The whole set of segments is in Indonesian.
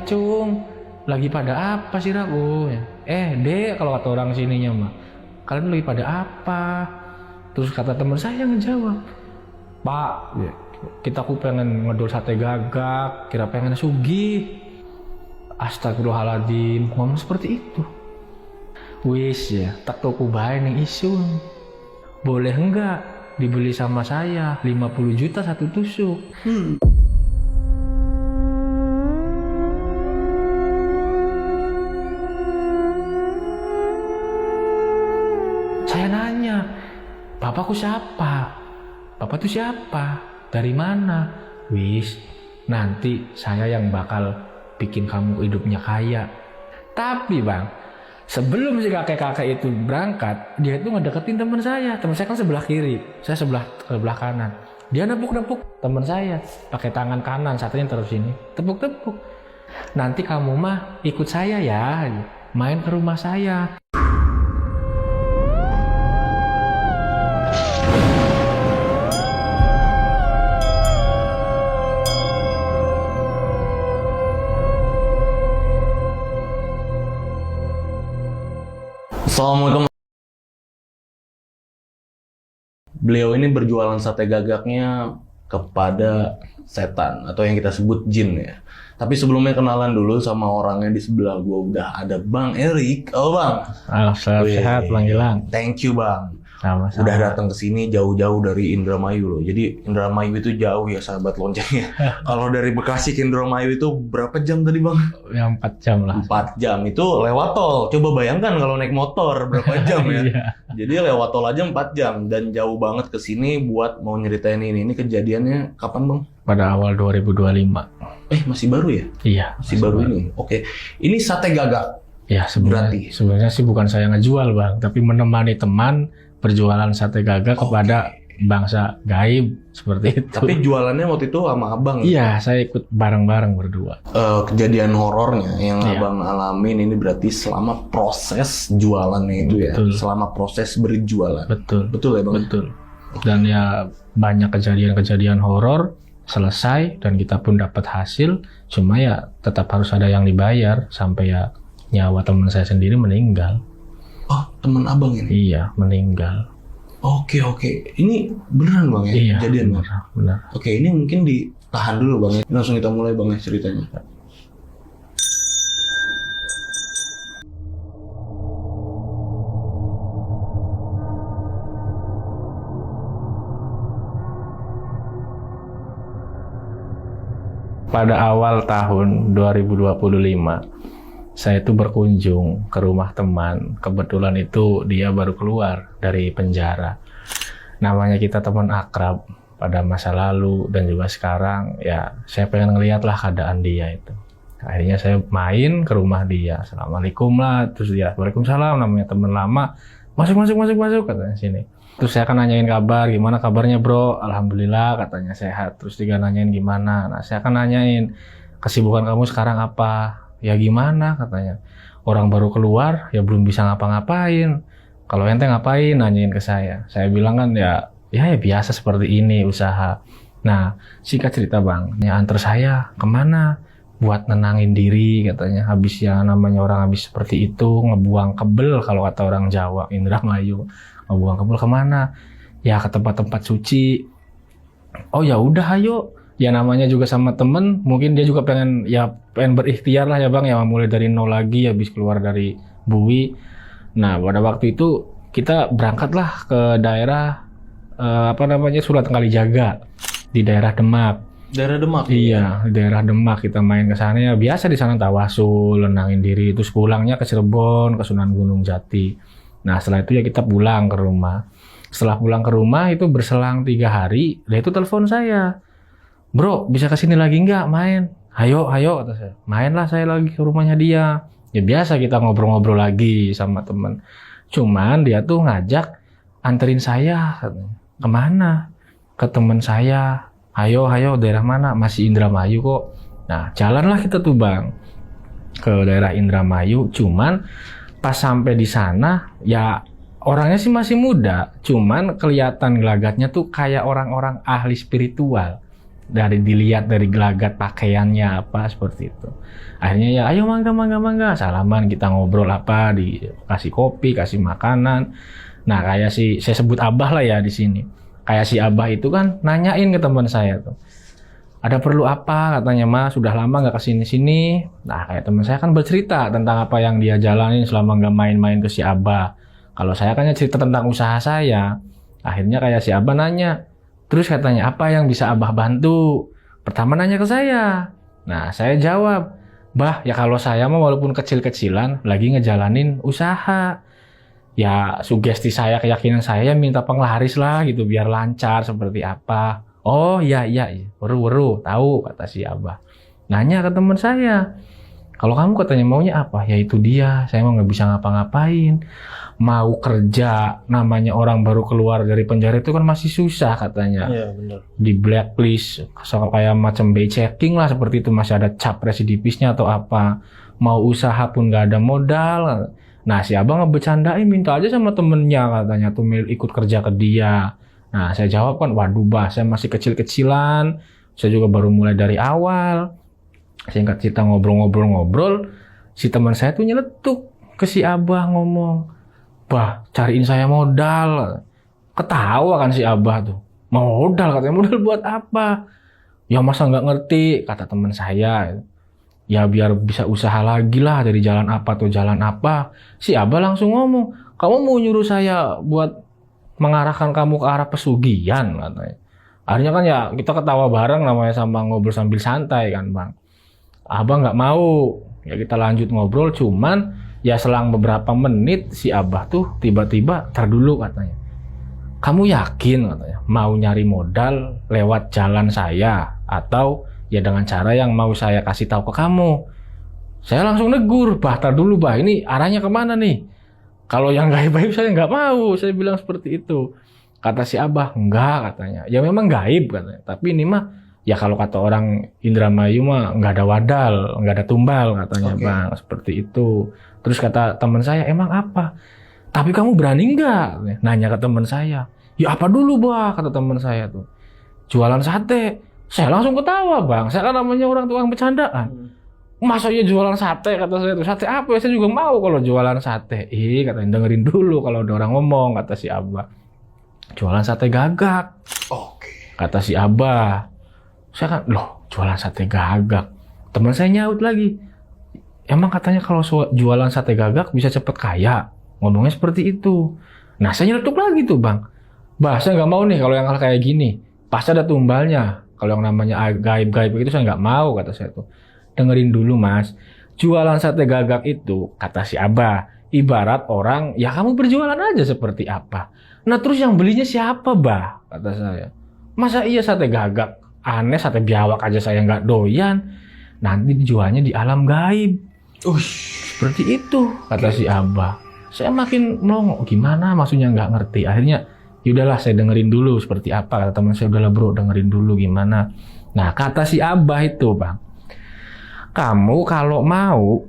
Cung, lagi pada apa sih Rabu? Dek, kalau kata orang sininya mah, kalian lagi pada apa? Terus kata teman saya ngejawab, Pak, kita ku pengen ngedol sate gagak, kira pengen sugih. Astagfirullahaladzim, ngomong seperti itu. Wis ya, tak tau ku bae ning isun. Boleh enggak dibeli sama saya 50 juta satu tusuk? Saya nanya, bapakku siapa? Bapak tuh siapa? Dari mana? Wis, nanti saya yang bakal bikin kamu hidupnya kaya. Tapi bang, sebelum si kakek-kakek itu berangkat, dia itu ngedeketin teman saya. Teman saya kan sebelah kiri, saya sebelah kanan. Dia nepuk-nepuk teman saya pakai tangan kanan, satunya terus sini, tepuk-tepuk. Nanti kamu mah ikut saya ya, main ke rumah saya. Assalamualaikum. Beliau ini berjualan sate gagaknya kepada setan atau yang kita sebut jin ya. Tapi sebelumnya kenalan dulu sama orangnya di sebelah gua, udah ada Bang Erik. Oh Bang. Sehat Bang Gilang. Thank you Bang. Sama-sama. Udah datang ke sini jauh-jauh dari Indramayu loh. Jadi Indramayu itu jauh ya sahabat loncengnya. Kalau dari Bekasi ke Indramayu itu berapa jam tadi Bang? Yang 4 jam lah. 4 jam itu lewat tol. Coba bayangkan kalau naik motor berapa jam ya. Iya. Jadi lewat tol aja 4 jam dan jauh banget ke sini buat mau nyeritain ini. Ini kejadiannya kapan Bang? Pada awal 2025. Masih baru ya? Iya. Masih baru ini. Oke. Ini sate gagak. Ya sebenarnya sih bukan saya ngejual Bang, tapi menemani teman berjualan sate gagak kepada bangsa gaib seperti itu. Tapi jualannya waktu itu sama abang. Iya, saya ikut bareng-bareng berdua. Kejadian horornya yang Iya. abang alamin ini berarti selama proses jualannya itu ya. Betul. Selama proses berjualan. Betul. Betul ya Bang? Betul. Dan ya banyak kejadian-kejadian horor selesai dan kita pun dapat hasil. Cuma ya tetap harus ada yang dibayar sampai ya nyawa teman saya sendiri meninggal. Oh, teman abang ini? Iya, meninggal. Oke. Ini beneran Bang ya? Iya, Kejadian Bang? benar. Oke, ini mungkin ditahan dulu Bang ya. Langsung kita mulai Bang ya ceritanya. Pada awal tahun 2025, saya itu berkunjung ke rumah teman. Kebetulan itu dia baru keluar dari penjara. Namanya kita teman akrab pada masa lalu dan juga sekarang. Ya, saya pengen ngeliat lah keadaan dia itu. Akhirnya saya main ke rumah dia. Assalamualaikum lah. Terus dia, waalaikumsalam, namanya teman lama. Masuk, katanya sini. Terus saya akan nanyain kabar, gimana kabarnya bro? Alhamdulillah katanya sehat. Terus dia nanyain gimana? Nah saya akan nanyain, kesibukan kamu sekarang apa? Ya gimana katanya. Orang baru keluar, ya belum bisa ngapa-ngapain. Kalau ente ngapain? Nanyain ke saya. Saya bilang kan ya biasa seperti ini usaha. Nah singkat cerita bang, ya antar saya kemana? Buat nenangin diri katanya. Habis ya namanya orang habis seperti itu, ngebuang kebel kalau kata orang Jawa, Indramayu. Ngebuang kebel kemana? Ya ke tempat-tempat suci. Oh ya udah ayo. Ya namanya juga sama temen, mungkin dia juga pengen berikhtiar lah ya bang, ya mulai dari nol lagi habis keluar dari bui. Nah pada waktu itu kita berangkatlah ke daerah Surat Kalijaga di daerah Demak. Daerah Demak? Iya, di daerah Demak kita main ke sana ya biasa di sana tawasul, nenangin diri. Terus pulangnya ke Cirebon, ke Sunan Gunung Jati. Nah setelah itu ya kita pulang ke rumah. Setelah pulang ke rumah itu berselang 3 hari, dia itu telepon saya. Bro, bisa kesini lagi nggak main? Ayo, kata saya. Mainlah saya lagi ke rumahnya dia. Ya biasa kita ngobrol-ngobrol lagi sama temen. Cuman dia tuh ngajak anterin saya. Katanya. Kemana? Ke temen saya. Ayo, daerah mana? Masih Indramayu kok. Nah, jalanlah kita tuh bang ke daerah Indramayu. Cuman pas sampai di sana, ya orangnya sih masih muda. Cuman kelihatan gelagatnya tuh kayak orang-orang ahli spiritual. dari dilihat dari gelagat pakaiannya apa seperti itu. Akhirnya ya ayo mangga, salaman, kita ngobrol apa, dikasih kopi, kasih makanan. Nah kayak saya sebut Abah lah ya di sini. Kayak si Abah itu kan nanyain ke teman saya tuh, ada perlu apa, katanya, Mas sudah lama nggak kesini-sini. Nah kayak teman saya kan bercerita tentang apa yang dia jalanin selama nggak main-main ke si Abah. Kalau saya kan cerita tentang usaha saya. Akhirnya kayak si Abah nanya, terus katanya apa yang bisa Abah bantu? Pertama nanya ke saya. Nah saya jawab, Bah ya kalau saya mah walaupun kecil-kecilan lagi ngejalanin usaha. Ya sugesti saya, keyakinan saya minta penglaris lah gitu biar lancar seperti apa. Oh iya, weru, tahu kata si Abah. Nanya ke teman saya, kalau kamu katanya maunya apa? Ya itu dia, saya mau nggak bisa ngapa-ngapain. Mau kerja, namanya orang baru keluar dari penjara itu kan masih susah katanya. Iya benar. Di blacklist, kayak macam checking lah seperti itu, masih ada cap residivisnya atau apa. Mau usaha pun nggak ada modal. Nah si Abang ngebecandain, minta aja sama temennya katanya tuh ikut kerja ke dia. Nah saya jawab kan, waduh Bah, saya masih kecil-kecilan, saya juga baru mulai dari awal. Singkat cerita ngobrol-ngobrol, si teman saya tuh nyeletuk ke si Abah ngomong, Bah cariin saya modal. Ketawa kan si Abah tuh, modal katanya, modal buat apa? Ya masa nggak ngerti, kata teman saya. Ya biar bisa usaha lagi lah dari jalan apa atau jalan apa. Si Abah langsung ngomong, kamu mau nyuruh saya buat mengarahkan kamu ke arah pesugihan katanya. Akhirnya kan ya kita ketawa bareng namanya sama ngobrol sambil santai kan Bang. Abah nggak mau, ya kita lanjut ngobrol, cuman ya selang beberapa menit si Abah tuh tiba-tiba terdulu katanya. Kamu yakin katanya mau nyari modal lewat jalan saya atau ya dengan cara yang mau saya kasih tahu ke kamu? Saya langsung negur, Bah tar dulu Bah, ini arahnya kemana nih? Kalau yang gaib-gaib saya nggak mau, saya bilang seperti itu. Kata si Abah, enggak katanya. Ya memang gaib katanya, tapi ini mah ya kalau kata orang Indramayu mah nggak ada wadal, nggak ada tumbal katanya Bang, seperti itu. Terus kata teman saya, emang apa? Tapi kamu berani nggak? Nanya ke teman saya. Ya apa dulu Bah, kata teman saya tuh. Jualan sate. Saya langsung ketawa Bang, saya kan namanya orang tukang bercandaan. Masa iya jualan sate, kata saya tuh. Sate apa ya, saya juga mau kalau jualan sate. Katanya dengerin dulu kalau ada orang ngomong, kata si Abah. Jualan sate gagak. Oke. Kata si Abah. Saya kan, loh jualan sate gagak. Teman saya nyaut lagi. Emang katanya kalau jualan sate gagak bisa cepet kaya. Ngomongnya seperti itu. Nah saya nyeletuk lagi tuh Bang. Bah saya nggak mau nih kalau yang hal kayak gini. Pasti ada tumbalnya. Kalau yang namanya gaib-gaib itu saya nggak mau, kata saya tuh. Dengerin dulu Mas. Jualan sate gagak itu, kata si Abah, ibarat orang, ya kamu berjualan aja seperti apa. Nah terus yang belinya siapa Bah? Kata saya. Masa iya sate gagak? Aneh, sate biawak aja saya nggak doyan. Nanti dijualnya di alam gaib. Seperti itu, kata si Abah. Saya makin melongo, gimana maksudnya nggak ngerti. Akhirnya, yaudahlah saya dengerin dulu seperti apa. Kata teman saya, udahlah bro dengerin dulu gimana. Nah kata si Abah itu Bang, kamu kalau mau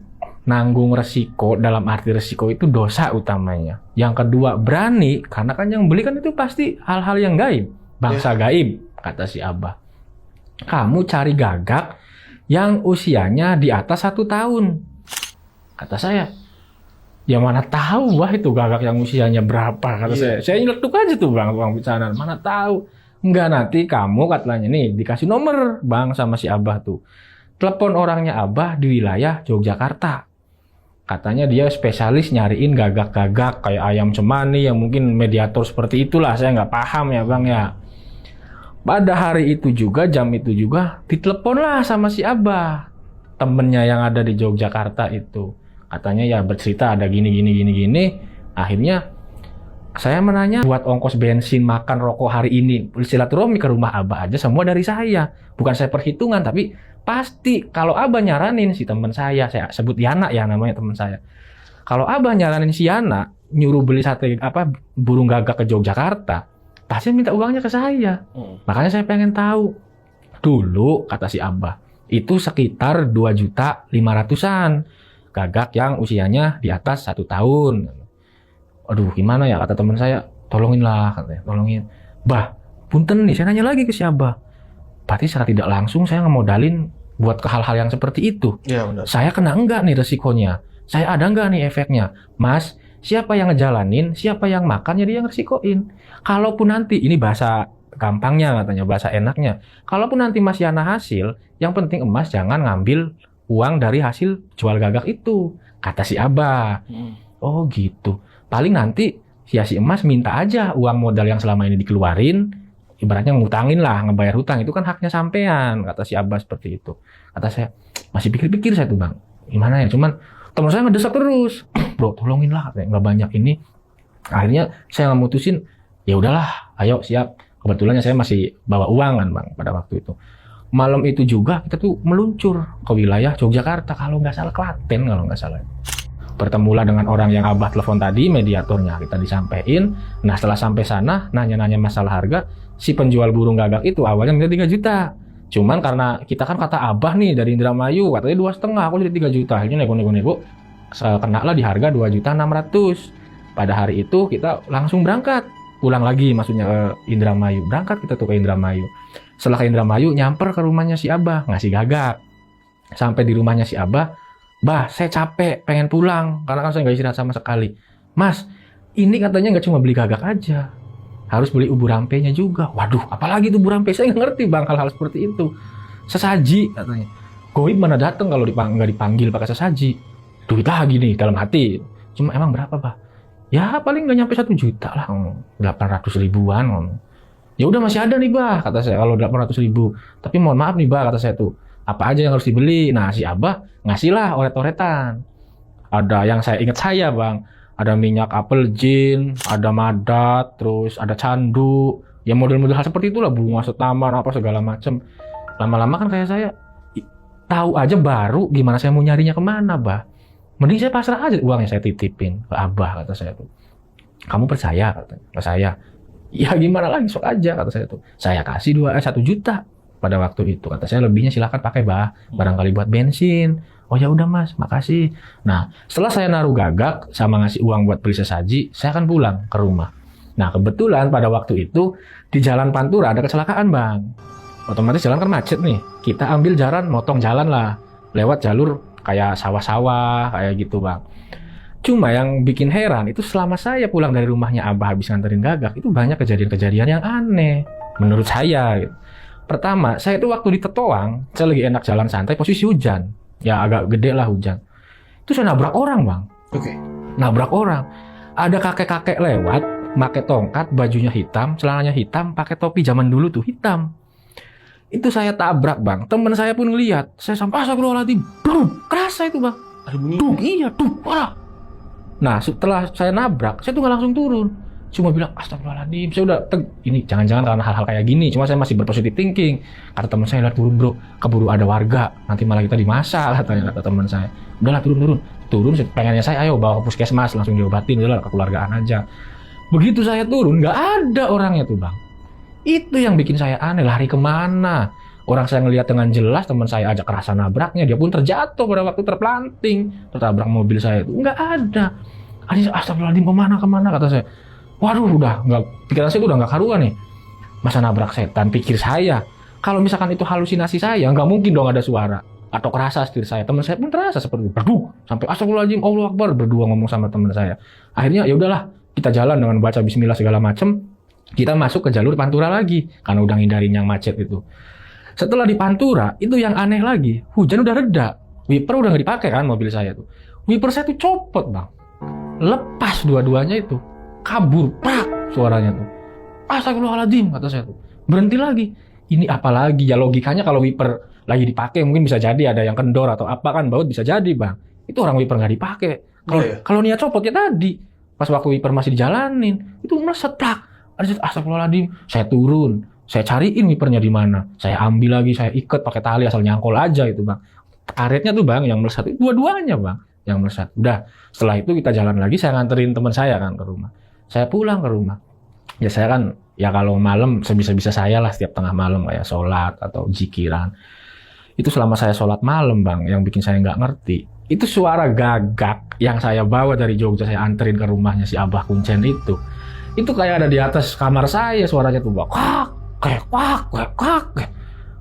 nanggung resiko, dalam arti resiko itu dosa utamanya. Yang kedua berani, karena kan yang beli kan itu pasti hal-hal yang gaib, bangsa gaib, kata si Abah. Kamu cari gagak yang usianya di atas 1 tahun. Kata saya, ya mana tahu wah itu gagak yang usianya berapa, kata saya. Saya nyeletuk aja tuh Bang, tukang bercandaan, mana tahu. Enggak, nanti kamu katanya nih dikasih nomor Bang sama si Abah tuh. Telepon orangnya Abah di wilayah Yogyakarta. Katanya dia spesialis nyariin gagak-gagak kayak ayam cemani yang mungkin mediator seperti itulah. Saya nggak paham ya Bang ya. Pada hari itu juga, jam itu juga, ditelepon lah sama si Abah. Temennya yang ada di Yogyakarta itu. Katanya ya bercerita ada gini. Akhirnya saya menanya buat ongkos bensin, makan, rokok hari ini. Silaturahmi ke rumah Abah aja semua dari saya. Bukan saya perhitungan, tapi pasti kalau Abah nyaranin si teman saya sebut Yana ya namanya teman saya. Kalau Abah nyaranin si Yana nyuruh beli sate burung gagak ke Yogyakarta, pasti minta uangnya ke saya. Makanya saya pengen tahu. Dulu kata si Abah, itu sekitar 2.500.000-an gagak yang usianya di atas 1 tahun. Aduh gimana ya, kata teman saya, tolongin lah katanya, tolongin. Bah, punten nih, saya nanya lagi ke si Abah. berarti secara tidak langsung saya ngemodalin buat ke hal-hal yang seperti itu. Iya benar. Saya kena enggak nih resikonya? Saya ada enggak nih efeknya? Mas, siapa yang ngejalanin, siapa yang makan, jadi yang resikoin. Kalaupun nanti, ini bahasa gampangnya katanya, bahasa enaknya. Kalaupun nanti Mas Yana hasil, yang penting emas jangan ngambil uang dari hasil jual gagak itu. Kata si Abah. Oh gitu. Paling nanti si emas minta aja uang modal yang selama ini dikeluarin, ibaratnya ngutangin lah, ngebayar hutang, itu kan haknya sampean, kata si Abah seperti itu. Kata saya, masih pikir-pikir saya tuh bang, gimana ya, cuman teman saya ngedesak terus, bro tolongin lah, katanya, nggak banyak ini. Akhirnya saya memutusin, ya udahlah, ayo siap. Kebetulan saya masih bawa uang kan bang pada waktu itu. Malam itu juga kita tuh meluncur ke wilayah Yogyakarta, kalau nggak salah Klaten kalau nggak salah. Bertemulah dengan orang yang Abah telepon tadi, mediatornya kita disampaikan. Nah setelah sampai sana, nanya-nanya masalah harga, si penjual burung gagak itu awalnya minta 3 juta. Cuman karena kita kan kata Abah nih dari Indramayu, katanya 2,5, aku jadi 3 juta. Akhirnya nego-nego, kena lah di harga 2.600.000. Pada hari itu kita langsung berangkat, pulang lagi maksudnya ke Indramayu. Berangkat kita tuh ke Indramayu. Setelah ke Indramayu, nyamper ke rumahnya si Abah, ngasih gagak. Sampai di rumahnya si Abah, bah, saya capek, pengen pulang, karena kan saya nggak istirahat sama sekali. Mas, ini katanya nggak cuma beli gagak aja, harus beli ubur rampenya juga. Waduh, apalagi itu ubur rampe? Saya nggak ngerti bang hal-hal seperti itu. Sesaji katanya. Goib mana datang kalau nggak dipanggil pakai sesaji. Duit lagi nih dalam hati. Cuma emang berapa bah? Ya paling nggak nyampe 1 juta lah, 800 ribuan. Ya udah masih ada nih bah, kata saya, kalau 800 ribu. Tapi mohon maaf nih bah, kata saya tuh, apa aja yang harus dibeli? Nah si Abah ngasih lah oret-oretan. Ada yang saya ingat saya bang, ada minyak apel jin, ada madat, terus ada candu, ya model-model hal seperti itulah, bunga setamar apa segala macem. Lama-lama kan kayak saya tahu aja baru gimana saya mau nyarinya kemana bah. Mending saya pasrah aja uangnya, saya titipin ke Abah, kata saya tuh. Kamu percaya? Katanya ke saya. Ya gimana lagi, sok aja, kata saya tuh. Saya kasih 1 juta pada waktu itu. Kata saya, lebihnya silakan pakai bah, barangkali buat bensin. Oh ya udah mas, makasih. Nah setelah saya naruh gagak sama ngasih uang buat beli sesaji, saya akan pulang ke rumah. Nah kebetulan pada waktu itu di Jalan Pantura ada kecelakaan bang. Otomatis jalan kan macet nih. Kita ambil jalan, motong jalan lah, lewat jalur kayak sawah-sawah kayak gitu bang. Cuma yang bikin heran itu selama saya pulang dari rumahnya Abah habis nganterin gagak, itu banyak kejadian-kejadian yang aneh menurut saya gitu. Pertama, saya itu waktu di Tetoang, saya lagi enak jalan santai, posisi hujan. Ya agak gede lah hujan. Itu saya nabrak orang bang. Oke. Nabrak orang. Ada kakek-kakek lewat, pakai tongkat, bajunya hitam, celananya hitam, pakai topi zaman dulu tuh hitam. Itu saya tabrak bang. Temen saya pun ngeliat. Saya sampai astagfirullahaladzim. Kerasa itu bang. Ada bunyi. Iya, parah. Nah setelah saya nabrak, saya tuh nggak langsung turun. Cuma bilang astagfirullahaladzim, saya udah ini jangan-jangan karena hal-hal kayak gini. Cuma saya masih berpositif thinking. Kata teman saya, lihat turun bro, keburu ada warga, nanti malah kita dimasak, katanya, kata teman saya. Udahlah turun. Pengennya saya ayo bawa ke puskesmas langsung diobatin, udahlah kekeluargaan aja. Begitu saya turun, nggak ada orangnya tuh bang. Itu yang bikin saya aneh, lari kemana? Orang saya ngelihat dengan jelas, teman saya ajak kerasa nabraknya, dia pun terjatuh pada waktu terpelanting, tertabrak mobil saya itu, nggak ada. Astagfirullahaladzim, kemana kata saya. Waduh, udah nggak, pikiran saya udah nggak karuan nih. Masa nabrak setan, pikir saya. Kalau misalkan itu halusinasi saya, nggak mungkin dong ada suara atau kerasa setir saya. Teman saya pun terasa seperti itu. Berdua, sampai astagfirullahaladzim, Allahu Akbar, berdua ngomong sama teman saya. Akhirnya ya udahlah, kita jalan dengan baca Bismillah segala macem. Kita masuk ke jalur Pantura lagi, karena udah ngindarin yang macet itu. Setelah di Pantura, itu yang aneh lagi, hujan udah reda, wiper udah nggak dipakai kan mobil saya tuh. Wiper saya tuh copot bang, lepas dua-duanya itu. Kabur, prak, suaranya tuh. Astagfirullahaladzim, kata saya tuh. Berhenti lagi. Ini apa lagi? Ya logikanya kalau wiper lagi dipakai mungkin bisa jadi ada yang kendor atau apa kan, baut bisa jadi bang. Itu orang wiper nggak dipakai. Kalau niat copot ya tadi, pas waktu wiper masih dijalanin, itu meleset, prak. Astagfirullahaladzim, saya turun. Saya cariin wipernya di mana. Saya ambil lagi, saya ikat pakai tali asal nyangkol aja itu bang. Karetnya tuh bang yang meleset, dua-duanya bang yang meleset. Udah, setelah itu kita jalan lagi, saya nganterin teman saya kan ke rumah. Saya pulang ke rumah. Ya saya kan, ya kalau malam sebisa-bisa saya lah setiap tengah malam kayak sholat atau zikiran. Itu selama saya sholat malam bang, yang bikin saya nggak ngerti. Itu suara gagak yang saya bawa dari Jogja, saya anterin ke rumahnya si Abah Kuncen itu. Itu kayak ada di atas kamar saya suaranya tuh bang. Kayak.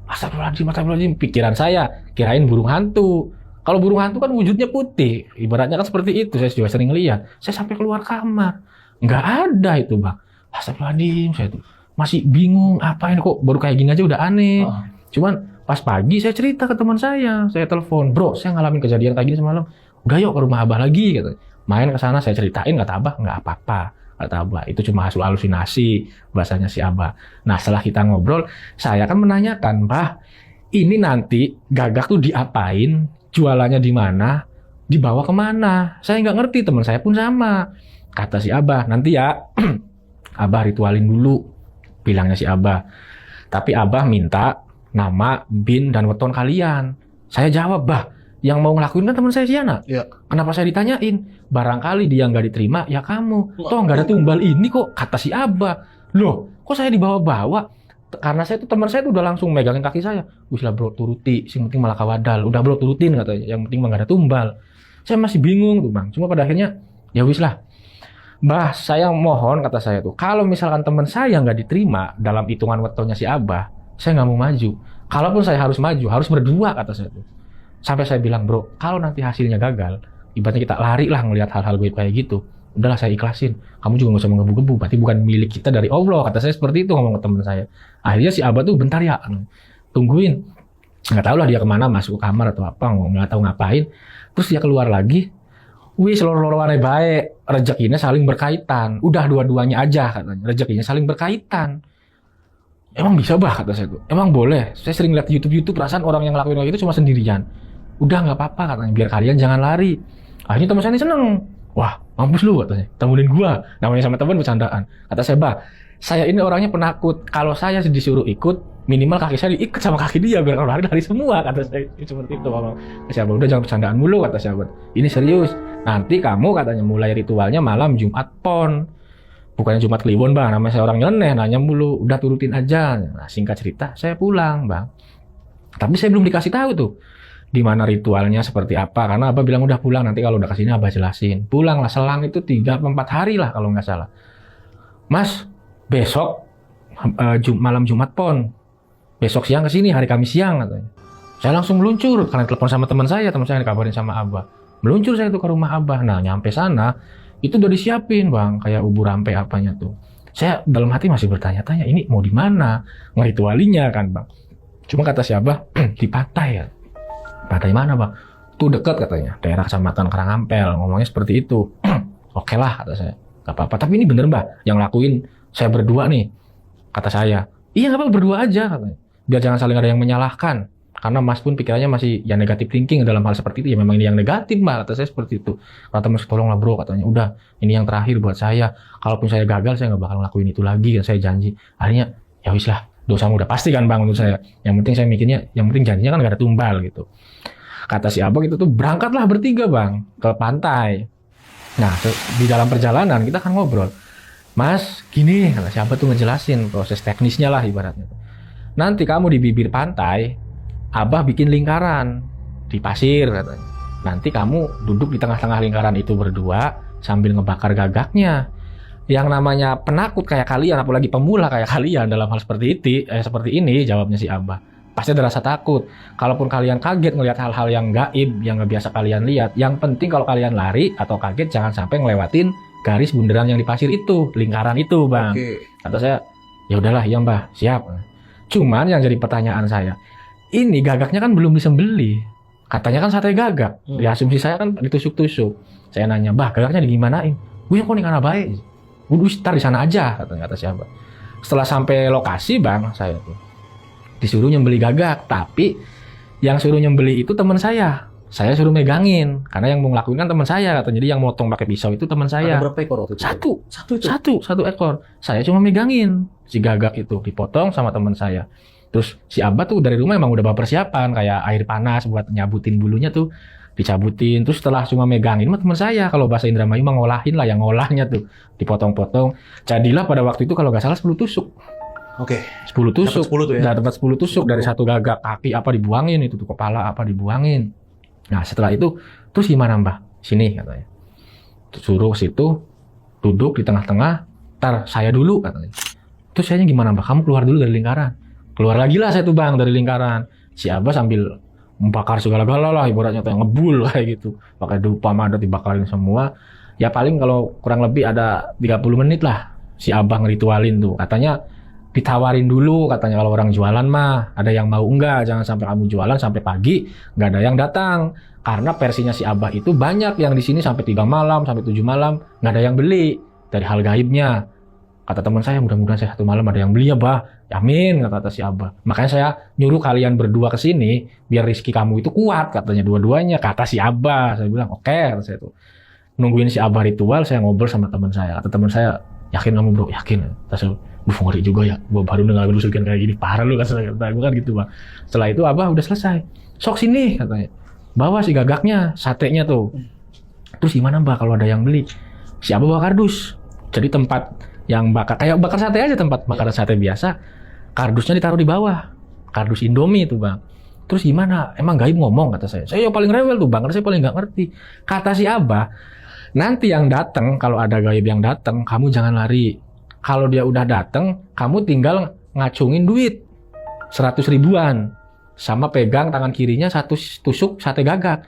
Astagfirullahaladzim. Pikiran saya, kirain burung hantu. Kalau burung hantu kan wujudnya putih. Ibaratnya kan seperti itu, saya juga sering lihat. Saya sampai keluar kamar. Nggak ada itu bang. Astagfirullahaladzim, saya tuh masih bingung, apain kok baru kayak gini aja udah aneh. Cuman pas pagi saya cerita ke teman saya telepon, bro saya ngalamin kejadian kayak gini semalam. Udah yuk ke rumah abah lagi, katanya. Main ke sana, saya ceritain, kata abah nggak apa-apa. Kata abah, itu cuma hasil halusinasi, bahasanya si abah. Nah setelah kita ngobrol, saya kan menanyakan, bah, ini nanti Gagak tuh diapain, jualannya di mana, dibawa kemana? Saya nggak ngerti, teman saya pun sama. Kata si abah, nanti ya, abah ritualin dulu, bilangnya si abah. Tapi abah minta nama, bin, dan weton kalian. Saya jawab, bah, yang mau ngelakuin kan teman saya Siana. Iya. Kenapa saya ditanyain? Barangkali dia nggak diterima, ya kamu. Toh nggak ada tumbal ini kok, kata si abah. Loh, kok saya dibawa-bawa? Karena saya tuh teman saya tuh udah langsung megangin kaki saya. Wis lah bro, turuti. Sing penting malah kawadal. Udah bro, turutin katanya. Yang penting mah nggak ada tumbal. Saya masih bingung tuh bang. Cuma pada akhirnya, ya wis lah. Bah, saya mohon, kata saya tuh, kalau misalkan teman saya nggak diterima dalam hitungan wetonnya si abah, saya nggak mau maju. Kalaupun saya harus maju, harus berdua, kata saya tuh. Sampai saya bilang, bro, kalau nanti hasilnya gagal, ibaratnya kita lari lah ngelihat hal-hal gue kayak gitu. Udahlah saya ikhlasin. Kamu juga nggak usah menggebu-gebu. Berarti bukan milik kita dari Allah. Kata saya seperti itu ngomong ke teman saya. Akhirnya si abah tuh bentar ya, tungguin. Nggak tahu lah dia kemana, masuk ke kamar atau apa, nggak tahu ngapain. Terus dia keluar lagi. Wih, loro-loroane baik. Rezekinya saling berkaitan. Udah dua-duanya aja katanya. Rezekinya saling berkaitan. Emang bisa bah, kata saya tuh. Emang boleh. Saya sering lihat di YouTube perasaan orang yang ngelakuin kayak gitu cuma sendirian. Udah nggak apa-apa katanya, biar kalian jangan lari. Akhirnya teman saya ini seneng. Wah, mampus lu katanya. Temenin gua. Namanya sama teman bercandaan. Kata saya, bah, saya ini orangnya penakut. Kalau saya disuruh ikut, minimal kaki saya diikat sama kaki dia biar kalau lari semua, kata saya. Seperti itu, Bang. Siapa udah jangan bercandaan mulu, kata sahabat. Ini serius. Nanti kamu katanya mulai ritualnya malam Jumat Pon. Bukannya Jumat Kliwon, Bang. Namanya saya orang nyeleneh, nanya mulu. Udah turutin aja. Nah, singkat cerita, saya pulang, Bang. Tapi saya belum dikasih tahu tuh di mana ritualnya seperti apa, karena abah bilang udah pulang, nanti kalau udah kesini abah jelasin. Pulang lah, selang itu 3-4 hari lah kalau nggak salah. Mas, besok malam Jumat Pon, besok siang kesini, hari Kamis siang katanya. Saya langsung meluncur karena telepon sama teman saya dikabarin sama abah. Meluncur saya tuh ke rumah abah. Nah nyampe sana itu udah disiapin bang, kayak ubur rampe apanya tuh. Saya dalam hati masih bertanya-tanya, ini mau di mana ngeritualinya kan bang. Cuma kata si abah di pantai ya. Pantai mana bang? Tuh deket katanya, daerah kecamatan Karangampel. Ngomongnya seperti itu. Oke lah kata saya, gak apa-apa. Tapi ini bener mbak, yang lakuin saya berdua nih. Kata saya, iya gak apa-apa berdua aja katanya. Biar jangan saling ada yang menyalahkan. Karena mas pun pikirannya masih yang negatif thinking dalam hal seperti itu. Ya memang ini yang negatif mbak, kata saya seperti itu. Kata mas tolonglah bro katanya, udah ini yang terakhir buat saya. Kalaupun saya gagal, saya gak bakal ngelakuin itu lagi. Dan saya janji. Akhirnya ya wis lah, dosamu udah pasti kan bang menurut saya. Yang penting saya mikirnya, yang penting janjinya kan gak ada tumbal gitu. Kata si abang itu tuh berangkatlah bertiga bang ke pantai. Nah di dalam perjalanan kita kan ngobrol. Mas gini, kata si abang tuh ngejelasin proses teknisnya lah ibaratnya. Nanti kamu di bibir pantai, abah bikin lingkaran di pasir katanya. Nanti kamu duduk di tengah-tengah lingkaran itu berdua sambil ngebakar gagaknya. Yang namanya penakut kayak kalian, apalagi pemula kayak kalian dalam hal seperti ini, jawabnya si abah. Pasti ada rasa takut. Kalaupun kalian kaget ngelihat hal-hal yang gaib, yang nggak biasa kalian lihat, yang penting kalau kalian lari atau kaget jangan sampai ngelewatin garis bundaran yang di pasir itu, lingkaran itu, bang. Oke. Kata saya, ya udahlah, ya mbah, siap. Cuman yang jadi pertanyaan saya, ini gagaknya kan belum disembelih. Katanya kan sate gagak. Di asumsi saya kan ditusuk-tusuk. Saya nanya, bah, gagaknya digimanain? Gue kok nih karena baik. Udah, ntar di sana aja, kata siapa. Setelah sampai lokasi, bang, saya tuh disuruh nyembeli gagak, tapi yang suruh nyembeli itu teman saya. Saya suruh megangin, karena yang mau ngelakuin kan teman saya, kata. Jadi yang motong pakai pisau itu teman saya. Ada berapa ekor waktu itu? Satu ekor. Saya cuma megangin si gagak itu, dipotong sama teman saya. Terus si abah tuh dari rumah emang udah bawa persiapan kayak air panas buat nyabutin bulunya tuh, dicabutin. Terus setelah cuma megangin mah teman saya, kalau bahasa Indramayu mah ngolahin lah, yang ngolahnya tuh dipotong-potong. Jadilah pada waktu itu kalau nggak salah 10 tusuk. Oke. 10 tusuk. Dapat 10 tuh ya. Nah, dapat 10 tusuk dari satu gagak, kaki apa dibuangin itu tuh, kepala apa dibuangin. Nah, setelah itu terus gimana, Mbah? Sini katanya. Suruh situ duduk di tengah-tengah, ntar saya dulu katanya. Terus sayanya gimana, Mbah? Kamu keluar dulu dari lingkaran. Keluar lagi lah saya tuh bang dari lingkaran. Si Abah sambil membakar segala-gala lah ibaratnya tuh ngebul kayak gitu. Pakai dupa madat dibakarin semua. Ya paling kalau kurang lebih ada 30 menit lah si Abah ngeritualin tuh. Katanya ditawarin dulu katanya kalau orang jualan mah ada yang mau enggak, jangan sampai kamu jualan sampai pagi nggak ada yang datang karena versinya si Abah itu banyak yang di sini sampai 3 malam sampai 7 malam nggak ada yang beli dari hal gaibnya. Kata teman saya mudah-mudahan saya 1 malam ada yang beli ya bah, amin kata si Abah. Makanya saya nyuruh kalian berdua ke sini biar rezeki kamu itu kuat katanya dua-duanya kata si Abah. Saya bilang oke, saya tuh nungguin si Abah ritual, saya ngobrol sama teman saya. Kata teman saya, yakin kamu bro? Yakin. Terus ngeri juga ya, gue baru dengar lu sugihan kayak gini, parah lu kata gue kan gitu bang. Setelah itu Abah udah selesai, sok sini katanya, bawa si gagaknya, satenya tuh. Terus gimana mbak kalau ada yang beli? Si Abah bawa kardus, jadi tempat yang bakar, kayak bakar sate aja tempat bakaran sate biasa, kardusnya ditaruh di bawah, kardus Indomie itu bang. Terus gimana? Emang gaib ngomong kata saya yang paling rewel tuh bang, karena saya paling nggak ngerti. Kata si Abah, nanti yang datang kalau ada gaib yang datang, kamu jangan lari. Kalau dia udah datang, kamu tinggal ngacungin duit 100 ribuan sama pegang tangan kirinya 1 tusuk sate gagak.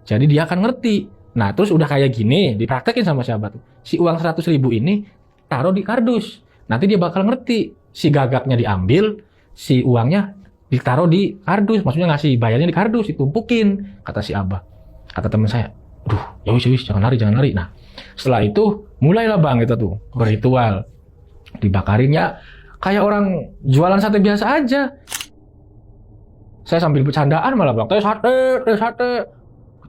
Jadi dia akan ngerti. Nah terus udah kayak gini dipraktekin sama siapa tuh, si uang 100 ribu ini taruh di kardus, nanti dia bakal ngerti. Si gagaknya diambil, si uangnya ditaruh di kardus, maksudnya ngasih bayarnya di kardus, ditumpukin kata si Abah. Kata teman saya, aduh ya wis jangan lari. Nah setelah itu mulailah bang kita tuh berritual. Dibakarin ya kayak orang jualan sate biasa aja. Saya sambil bercandaan malah bang, teh sate.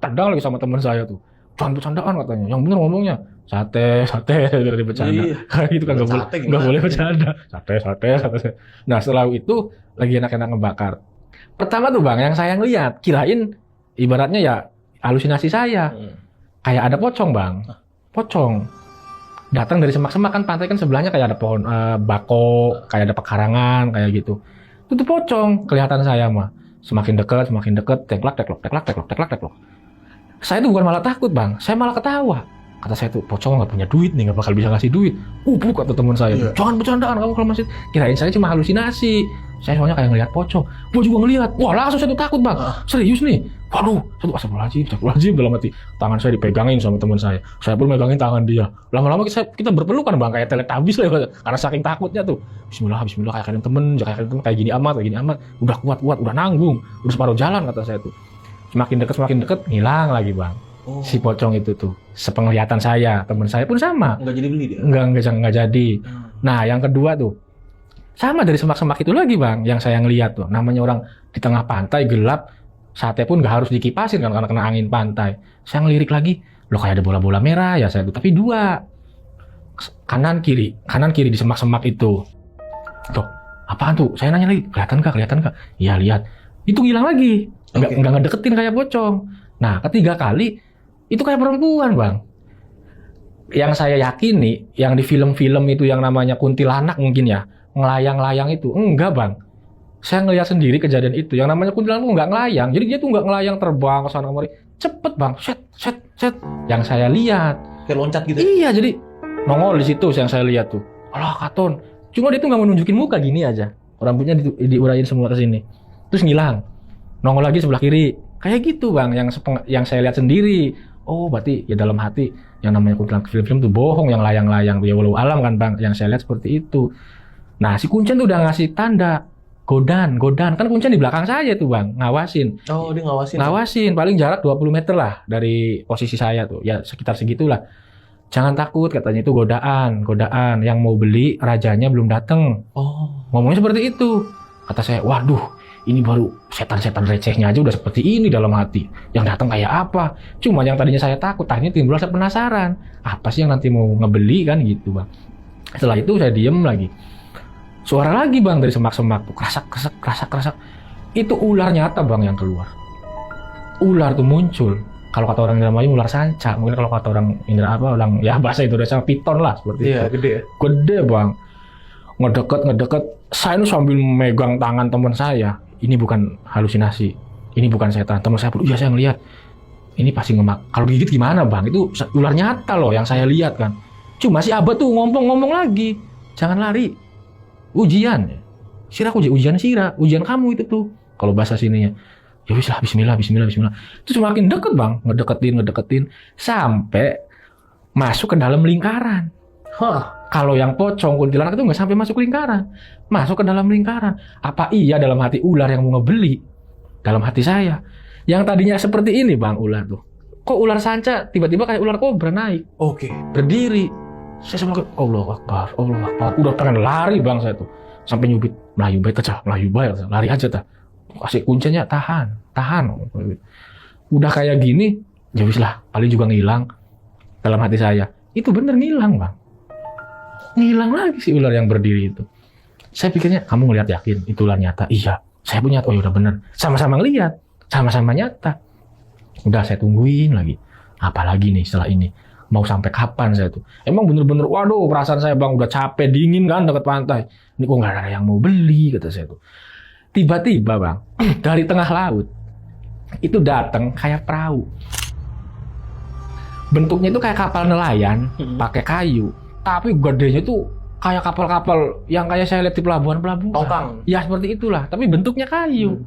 Tendang lagi sama teman saya tuh, jangan bercandaan katanya, yang bener ngomongnya sate dari bercanda. Kayak gitu kan nggak boleh bercanda. Sate. Nah setelah itu lagi enak-enak ngebakar. Pertama tuh bang yang saya ngeliat, kirain ibaratnya ya halusinasi saya. Kayak ada pocong bang, pocong. Datang dari semak-semak kan, pantai kan sebelahnya kayak ada pohon bako, kayak ada pekarangan kayak gitu. Itu tuh pocong kelihatan saya mah. Semakin dekat, teklak. Saya tuh bukan malah takut bang, saya malah ketawa. Kata saya tuh pocong nggak punya duit nih, nggak bakal bisa ngasih duit. Kata teman saya, jangan bercandaan kamu kalau masih. Kirain saya cuma halusinasi. Saya soalnya kayak ngelihat pocong. Gua juga ngelihat. Wah langsung saya tuh takut bang. Serius nih. Waduh, saya tuh astagfirullahaladzim dalam hati. Tangan saya dipegangin sama teman saya. Saya pun megangin tangan dia. Lama-lama kita berpelukan bang, kayak teletabis lah. Karena saking takutnya tuh. Bismillah kayak temen kayak gini amat. Udah kuat, udah nanggung. Udah separuh jalan kata saya tuh. Semakin dekat, hilang lagi bang. Si pocong itu tuh. Sepenglihatan saya, teman saya pun sama. Nggak jadi beli dia? Nggak jadi. Nah yang kedua tuh. Sama dari semak-semak itu lagi bang, yang saya ngeliat tuh. Namanya orang di tengah pantai gelap, sate pun nggak harus dikipasin kan karena kena angin pantai. Saya ngelirik lagi, loh kayak ada bola-bola merah ya saya tuh, tapi 2 kanan kiri di semak-semak itu. Tuh, apaan tuh? Saya nanya lagi, kelihatan kak? Iya lihat. Itu hilang lagi, nggak ngedeketin kayak pocong. Nah 3 kali itu kayak perempuan bang. Yang saya yakini, yang di film-film itu yang namanya kuntilanak mungkin ya. Ngelayang-layang itu enggak bang, saya ngelihat sendiri kejadian itu. Yang namanya kuntilanak tuh nggak ngelayang, jadi dia tuh nggak ngelayang terbang ke sana kemari, cepet bang, set. Yang saya lihat kayak loncat gitu. Iya, jadi nongol di situ yang saya lihat tuh. Alah katon, cuma dia tuh nggak mau nunjukin muka gini aja, rambutnya diurain semua ke sini, terus ngilang, nongol lagi sebelah kiri, kayak gitu bang. Yang saya lihat sendiri. Oh berarti ya dalam hati yang namanya kuntilanak film-film tuh bohong, yang layang-layang tuh ya walau alam kan bang. Yang saya lihat seperti itu. Nah si Kuncen tuh udah ngasih tanda godan kan Kuncen di belakang saya tuh bang, ngawasin. Oh dia ngawasin paling jarak 20 meter lah dari posisi saya tuh, ya sekitar segitulah. Jangan takut katanya, itu godaan yang mau beli rajanya belum datang. Ngomongnya seperti itu. Kata saya, waduh ini baru setan-setan recehnya aja udah seperti ini dalam hati, yang datang kayak apa. Cuma yang tadinya saya takut, akhirnya timbul rasa penasaran, apa sih yang nanti mau ngebeli kan gitu bang. Setelah itu saya diem lagi. Suara lagi bang dari semak-semak tuh, kerasak. Itu ular nyata bang yang keluar. Ular tuh muncul. Kalau kata orang Indramayu ular sanca. Mungkin kalau kata orang orang ya bahasa Indonesia piton lah seperti itu. Iya gede. Gede bang. Ngedeket. Saya ini sambil megang tangan teman saya. Ini bukan halusinasi. Ini bukan setan. Teman saya pun, iya saya ngeliat. Ini pasti ngemak. Kalau gigit gimana bang? Itu ular nyata loh yang saya lihat kan. Cuma si Abah tuh ngomong lagi. Jangan lari. Ujian. Sirah ujian sirah, ujian kamu itu tuh. Kalau bahasa sininya. Ya wis lah, bismillah. Itu semakin deket bang, ngedeketin. Sampai masuk ke dalam lingkaran. Kalau yang pocong kuntilanak itu nggak sampai masuk lingkaran. Masuk ke dalam lingkaran. Apa iya dalam hati ular yang mau ngebeli? Dalam hati saya. Yang tadinya seperti ini bang ular tuh. Kok ular sanca tiba-tiba kayak ular kobra naik. Oke. Berdiri. Saya semakin Allahu Akbar. Udah pengen lari bang saya tuh. Sampai nyubit, Melayu baik aja, lari aja dah. Kasih kuncinya, tahan. Udah kayak gini, ya wis lah, paling juga ngilang. Dalam hati saya, itu bener ngilang bang. Ngilang lagi si ular yang berdiri itu. Saya pikirnya, kamu ngeliat yakin, itu ular nyata? Iya, saya punya, oh udah bener. Sama-sama ngeliat, sama-sama nyata. Udah saya tungguin lagi. Apalagi nih setelah ini. Mau sampai kapan saya tuh? Emang bener-bener, waduh perasaan saya bang udah capek, dingin kan dekat pantai. Ini kok nggak ada yang mau beli kata saya tuh. Tiba-tiba bang, dari tengah laut itu datang kayak perahu. Bentuknya itu kayak kapal nelayan, pakai kayu. Tapi gedenya tuh kayak kapal-kapal yang kayak saya lihat di pelabuhan-pelabuhan. Tongkang. Ya seperti itulah, tapi bentuknya kayu.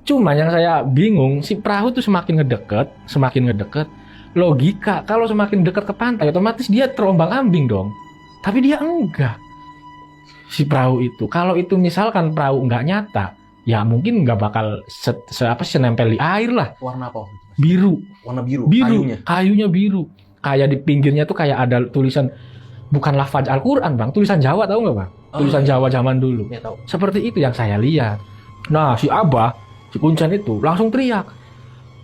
Cuma yang saya bingung, si perahu tuh semakin ngedeket. Logika, kalau semakin dekat ke pantai, otomatis dia terombang-ambing dong. Tapi dia enggak. Si perahu itu, kalau itu misalkan perahu enggak nyata, ya mungkin enggak bakal senempel di air lah. Warna apa? Biru. Warna biru. Kayunya biru. Kayak di pinggirnya tuh kayak ada tulisan, bukan lafaz Al-Quran bang, tulisan Jawa tahu nggak bang? Tulisan Jawa zaman dulu. Ya, tahu. Seperti itu yang saya lihat. Nah si Abah, si Kuncen itu langsung teriak,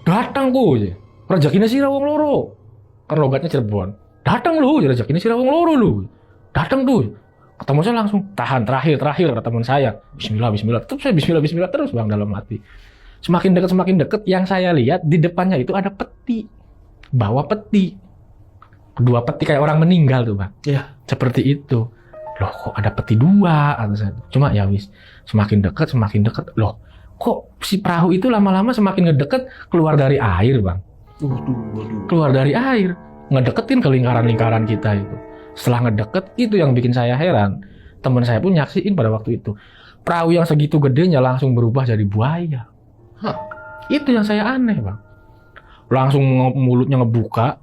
datang ku. Rezekinya sirah wong loro. Kan logatnya Cirebon. Datang lu, rezekinya sirah wong loro lu. Datang tuh. Ketemu saya langsung, tahan terakhir kata teman saya. Bismillah. Tetap saya bismillah terus bang dalam hati. Semakin dekat yang saya lihat di depannya itu ada peti. Bawa peti. Kedua peti kayak orang meninggal tuh bang. Iya. Seperti itu. Loh kok ada peti dua? Cuma ya wis. Semakin dekat. Loh kok si perahu itu lama-lama semakin ngedeket keluar dari air bang. Waduh. Keluar dari air, ngedeketin ke lingkaran-lingkaran kita itu. Setelah ngedeket, itu yang bikin saya heran. Teman saya pun nyaksiin pada waktu itu. Perahu yang segitu gedenya langsung berubah jadi buaya. Itu yang saya aneh bang. Langsung mulutnya ngebuka.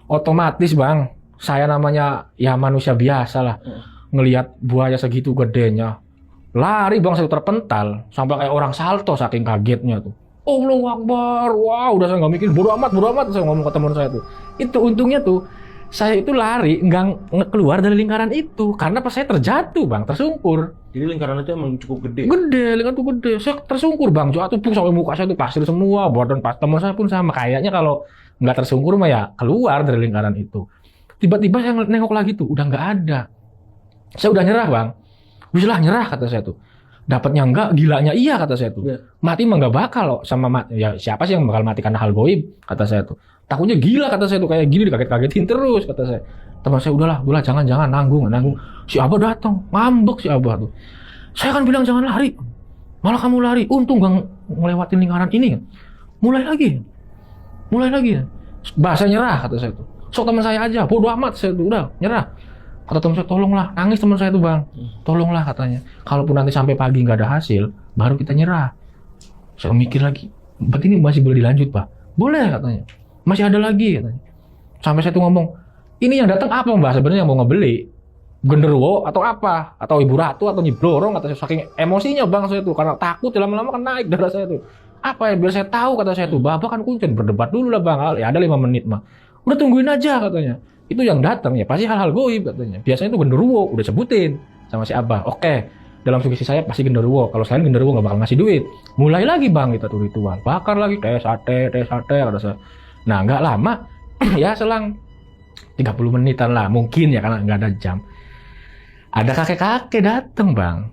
Otomatis bang, saya namanya ya manusia biasa lah. Ngelihat buaya segitu gedenya. Lari bang, saya terpental. Sampai kayak orang salto saking kagetnya tuh. Allahu Akbar, wow, udah saya nggak mikir, bodo amat, saya ngomong ke teman saya tuh. Itu untungnya tuh, saya itu lari, nggak keluar dari lingkaran itu, karena pas saya terjatuh bang, tersungkur. Jadi lingkaran itu emang cukup gede? Lingkaran itu gede, saya tersungkur bang, jatuh pun sampai muka saya tuh pasir semua, badan pas teman saya pun sama, kayaknya kalau nggak tersungkur mah ya keluar dari lingkaran itu. Tiba-tiba saya nengok lagi tuh, udah nggak ada. Saya udah nyerah bang, bisa nyerah kata saya tuh. Dapatnya enggak, gilanya iya kata saya tuh. Yeah. Mati mah enggak bakal loh sama mati. Ya siapa sih yang bakal mati karena hal goib kata saya tuh. Takutnya gila kata saya tuh, kayak gini dikaget-kagetin terus kata saya. Teman saya udahlah jangan nanggung. Si Abah datang, ngambek si Abah tuh. Saya kan bilang jangan lari. Malah kamu lari. Untung gak ngelewatin lingkaran ini. Mulai lagi. Bahasa nyerah kata saya tuh. Sok teman saya aja, bodo amat saya tuh, udah nyerah. Kata teman saya, tolonglah, nangis teman saya tuh bang, tolonglah katanya. Kalaupun nanti sampai pagi nggak ada hasil, baru kita nyerah. Saya mikir lagi, berarti ini masih boleh dilanjut pak? Boleh katanya, masih ada lagi katanya. Sampai saya tuh ngomong, ini yang datang apa mbak sebenarnya yang mau ngebeli? Genderuwo atau apa? Atau ibu ratu atau Nyi Blorong? Kata saya, saking emosinya bang saya tuh, karena takut lama-lama kan naik darah saya tuh. Apa ya biar saya tahu kata saya tuh, bapak kan Kuncen berdebat dulu lah bang, ya ada 5 menit mah. Udah tungguin aja katanya. Itu yang datang ya pasti hal-hal goib katanya. Biasanya itu genderuwo, udah sebutin sama si Abah. Oke, dalam sugesti saya pasti genderuwo. Kalau selain genderuwo nggak bakal ngasih duit. Mulai lagi bang kita tuh ritual, bakar lagi teh sate kata saya. Nah nggak lama, ya selang 30 menitan lah mungkin ya karena nggak ada jam. Ada kakek-kakek datang bang,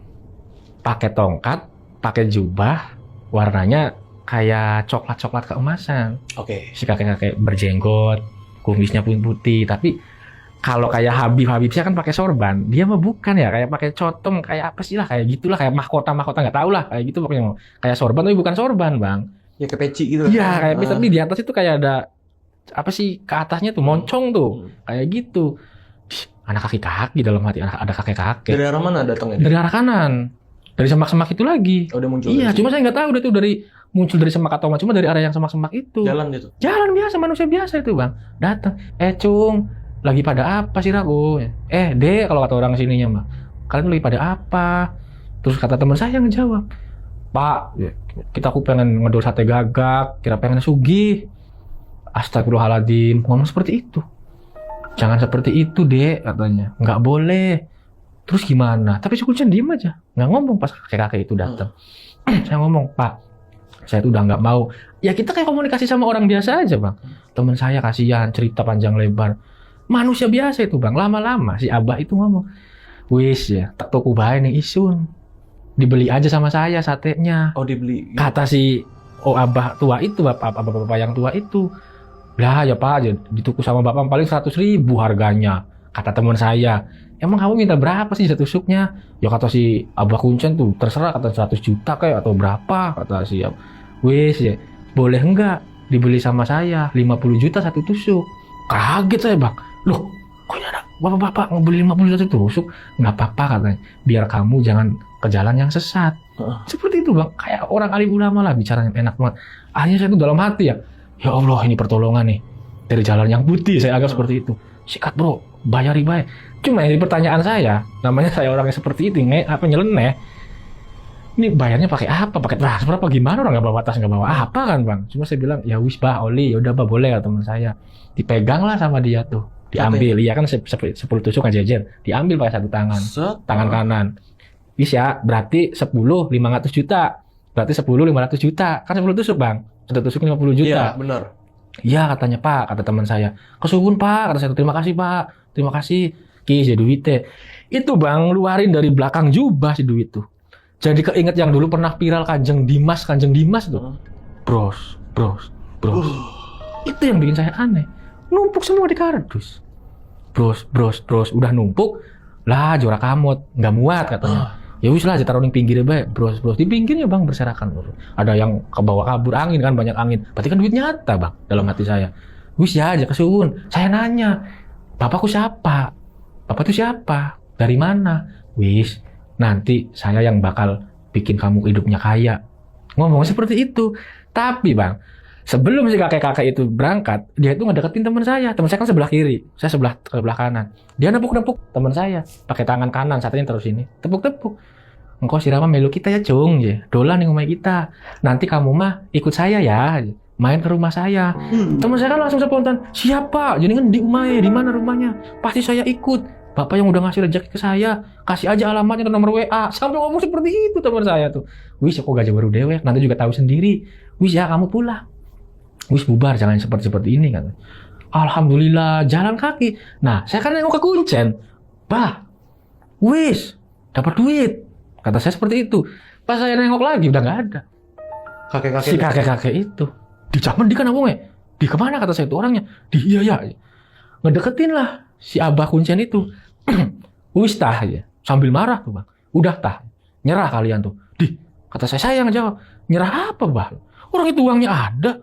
pakai tongkat, pakai jubah, warnanya kayak coklat keemasan. Oke. Si kakek-kakek berjenggot. Kumisnya pun putih, tapi kalau kayak Habib saya kan pakai sorban, dia mah bukan ya, kayak pakai cotong, kayak apa sih lah, kayak gitulah, kayak mahkota nggak tahu lah, kayak gitu pokoknya, kayak sorban tapi bukan sorban bang. Ya kayak peci gitu. Iya kayak peci, tapi di atas itu kayak ada apa sih ke atasnya tuh moncong tuh, kayak gitu. Anak kaki dalam hati, ada kakek-kakek. Dari arah mana datangnya? Dari arah kanan. Dari semak-semak itu lagi. Oh, udah muncul. Iya, cuma saya nggak tahu dia tuh muncul dari semak atau cuma dari area yang semak-semak itu. Jalan gitu. Jalan biasa, manusia biasa itu bang. Datang, Cung, lagi pada apa sih Rago? Dek, kalau kata orang sininya mah, kalian lagi pada apa? Terus kata teman saya yang ngejawab, Pak, aku pengen ngedol sate gagak, kira pengen sugih. Astagfirullahaladzim, ngomong seperti itu. Jangan seperti itu dek, katanya. Nggak boleh. Terus gimana? Tapi si Kuncen diem aja, nggak ngomong pas kakek itu datang. Saya ngomong, Pak, saya tuh udah nggak mau. Ya kita kayak komunikasi sama orang biasa aja bang. Teman saya kasihan, cerita panjang lebar. Manusia biasa itu bang. Lama-lama si Abah itu ngomong, wis ya, tak toko bae ning isun. Dibeli aja sama saya satenya. Oh dibeli. Kata si Abah tua itu, bapak yang tua itu. Lah ya Pak, aja dituku sama bapak paling 100.000 harganya. Kata teman saya, emang kamu minta berapa sih satu tusuknya? Ya kata si Abah Kuncen tuh, terserah kata 100 juta kayak atau berapa, kata si wes ya, boleh enggak dibeli sama saya 50 juta satu tusuk. Kaget saya bang, loh kok ada bapak-bapak ngebeli 50 juta satu tusuk? Nggak apa-apa katanya, biar kamu jangan ke jalan yang sesat. Seperti itu bang, kayak orang alim ulama lah bicaranya enak banget. Akhirnya saya tuh dalam hati ya Allah ini pertolongan nih dari jalan yang putih, saya anggap seperti itu. Sikat bro, bayari baik. Cuma ini pertanyaan saya, namanya saya orangnya seperti itu, nyeleneh. Ini bayarnya pakai apa? Pakai transfer apa gimana? Orang nggak bawa tas, nggak bawa apa kan bang? Cuma saya bilang ya wis bah oli, ya udah bah boleh ya teman saya. Dipegang lah sama dia tuh, diambil. Iya kan 10 tusuk aja jejer, diambil pakai satu tangan, tangan kanan. Wis ya, berarti 500 juta. Berarti 500 juta. Kan 10 tusuk bang, satu tusuk 50 juta. Iya benar. Iya katanya Pak, kata teman saya. Kesuwun Pak, kata saya. Terima kasih Pak, terima kasih. Ki si duitnya. Itu bang, luarin dari belakang jubah si duit tuh. Jadi keinget yang dulu pernah viral Kanjeng Dimas tuh. Bros. Itu yang bikin saya aneh. Numpuk semua di kardus. Bros. Udah numpuk. Lah jora kamot, nggak muat katanya. Ya wis lah, taruh di pinggirnya baik, bros. Di pinggirnya bang berserakan. Ada yang kebawa kabur angin kan, banyak angin. Berarti kan duit nyata bang, dalam hati saya. Wis ya aja kesuwun. Saya nanya, bapakku siapa? Bapak itu siapa? Dari mana? Wis, nanti saya yang bakal bikin kamu hidupnya kaya. Ngomong seperti itu. Tapi bang, sebelum si kakek-kakek itu berangkat, dia itu ngedeketin teman saya. Teman saya kan sebelah kiri, saya sebelah kanan. Dia nepuk teman saya, pakai tangan kanan, satenya terus ini, tepuk. Engkau sirama melu kita ya cung, ya. Dolan nih rumah kita. Nanti kamu mah ikut saya ya, main ke rumah saya. Teman saya kan langsung spontan, siapa? Jadi kan di mana rumahnya? Pasti saya ikut. Bapak yang udah ngasih rezeki ke saya, kasih aja alamatnya dan nomor WA. Sampai ngomong seperti itu teman saya tuh. Wis aku gajah baru dewek, nanti juga tahu sendiri. Wis ya kamu pulang. Wis bubar, jangan seperti ini kan. Alhamdulillah jalan kaki. Nah saya kan nengok ke Kuncen, bah, wis dapat duit. Kata saya seperti itu. Pas saya nengok lagi udah nggak ada. Si kakek itu di zaman di kan abangnya. Di kemana kata saya itu orangnya? Di iya. Ngedeketin lah si Abah Kuncen itu. Wis tah ya. Sambil marah tuh bang. Udah tah. Nyerah kalian tuh. Kata saya yang jawab. Nyerah apa bah? Orang itu uangnya ada.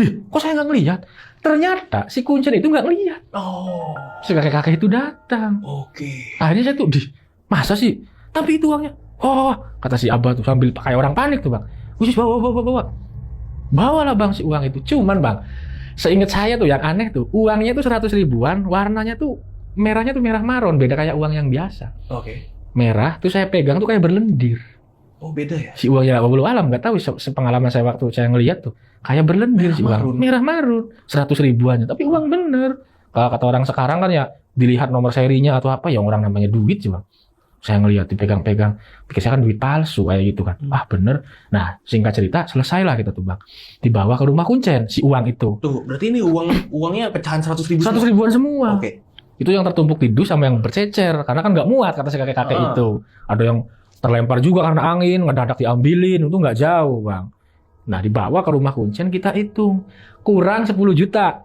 Kok saya nggak ngelihat? Ternyata si Kuncen itu nggak ngelihat. Oh. Si kakek itu datang. Oke. Akhirnya saya tuh masa sih? Tapi itu uangnya. Oh, kata si Abah tuh sambil pakai orang panik tuh bang. Khusus bawa. Bawalah bang si uang itu. Cuman bang, seingat saya tuh yang aneh tuh, uangnya tuh 100 ribuan, warnanya tuh merahnya tuh merah maron, beda kayak uang yang biasa. Oke. Merah tuh saya pegang tuh kayak berlendir. Oh beda ya? Si uangnya walau alam nggak tahu, sepengalaman saya waktu saya ngelihat tuh kayak berlendir si uang. Merah marun, 100 ribuannya, tapi uang bener. Kalau kata orang sekarang kan ya dilihat nomor serinya atau apa, yang orang namanya duit sih bang. Saya ngelihat dipegang-pegang, pikir saya kan duit palsu kayak gitu kan. Bener. Nah singkat cerita selesailah kita tuh bang. Dibawa ke rumah Kuncen si uang itu. Tuh berarti ini uangnya pecahan 100 ribu. 100 ribuan semua. Oke. Itu yang tertumpuk di dus sama yang bercecer karena kan nggak muat kata si kakek-kakek itu. Ada yang terlempar juga karena angin, ngedadak diambilin, itu nggak jauh bang. Nah dibawa ke rumah Kuncen, kita hitung kurang 10 juta.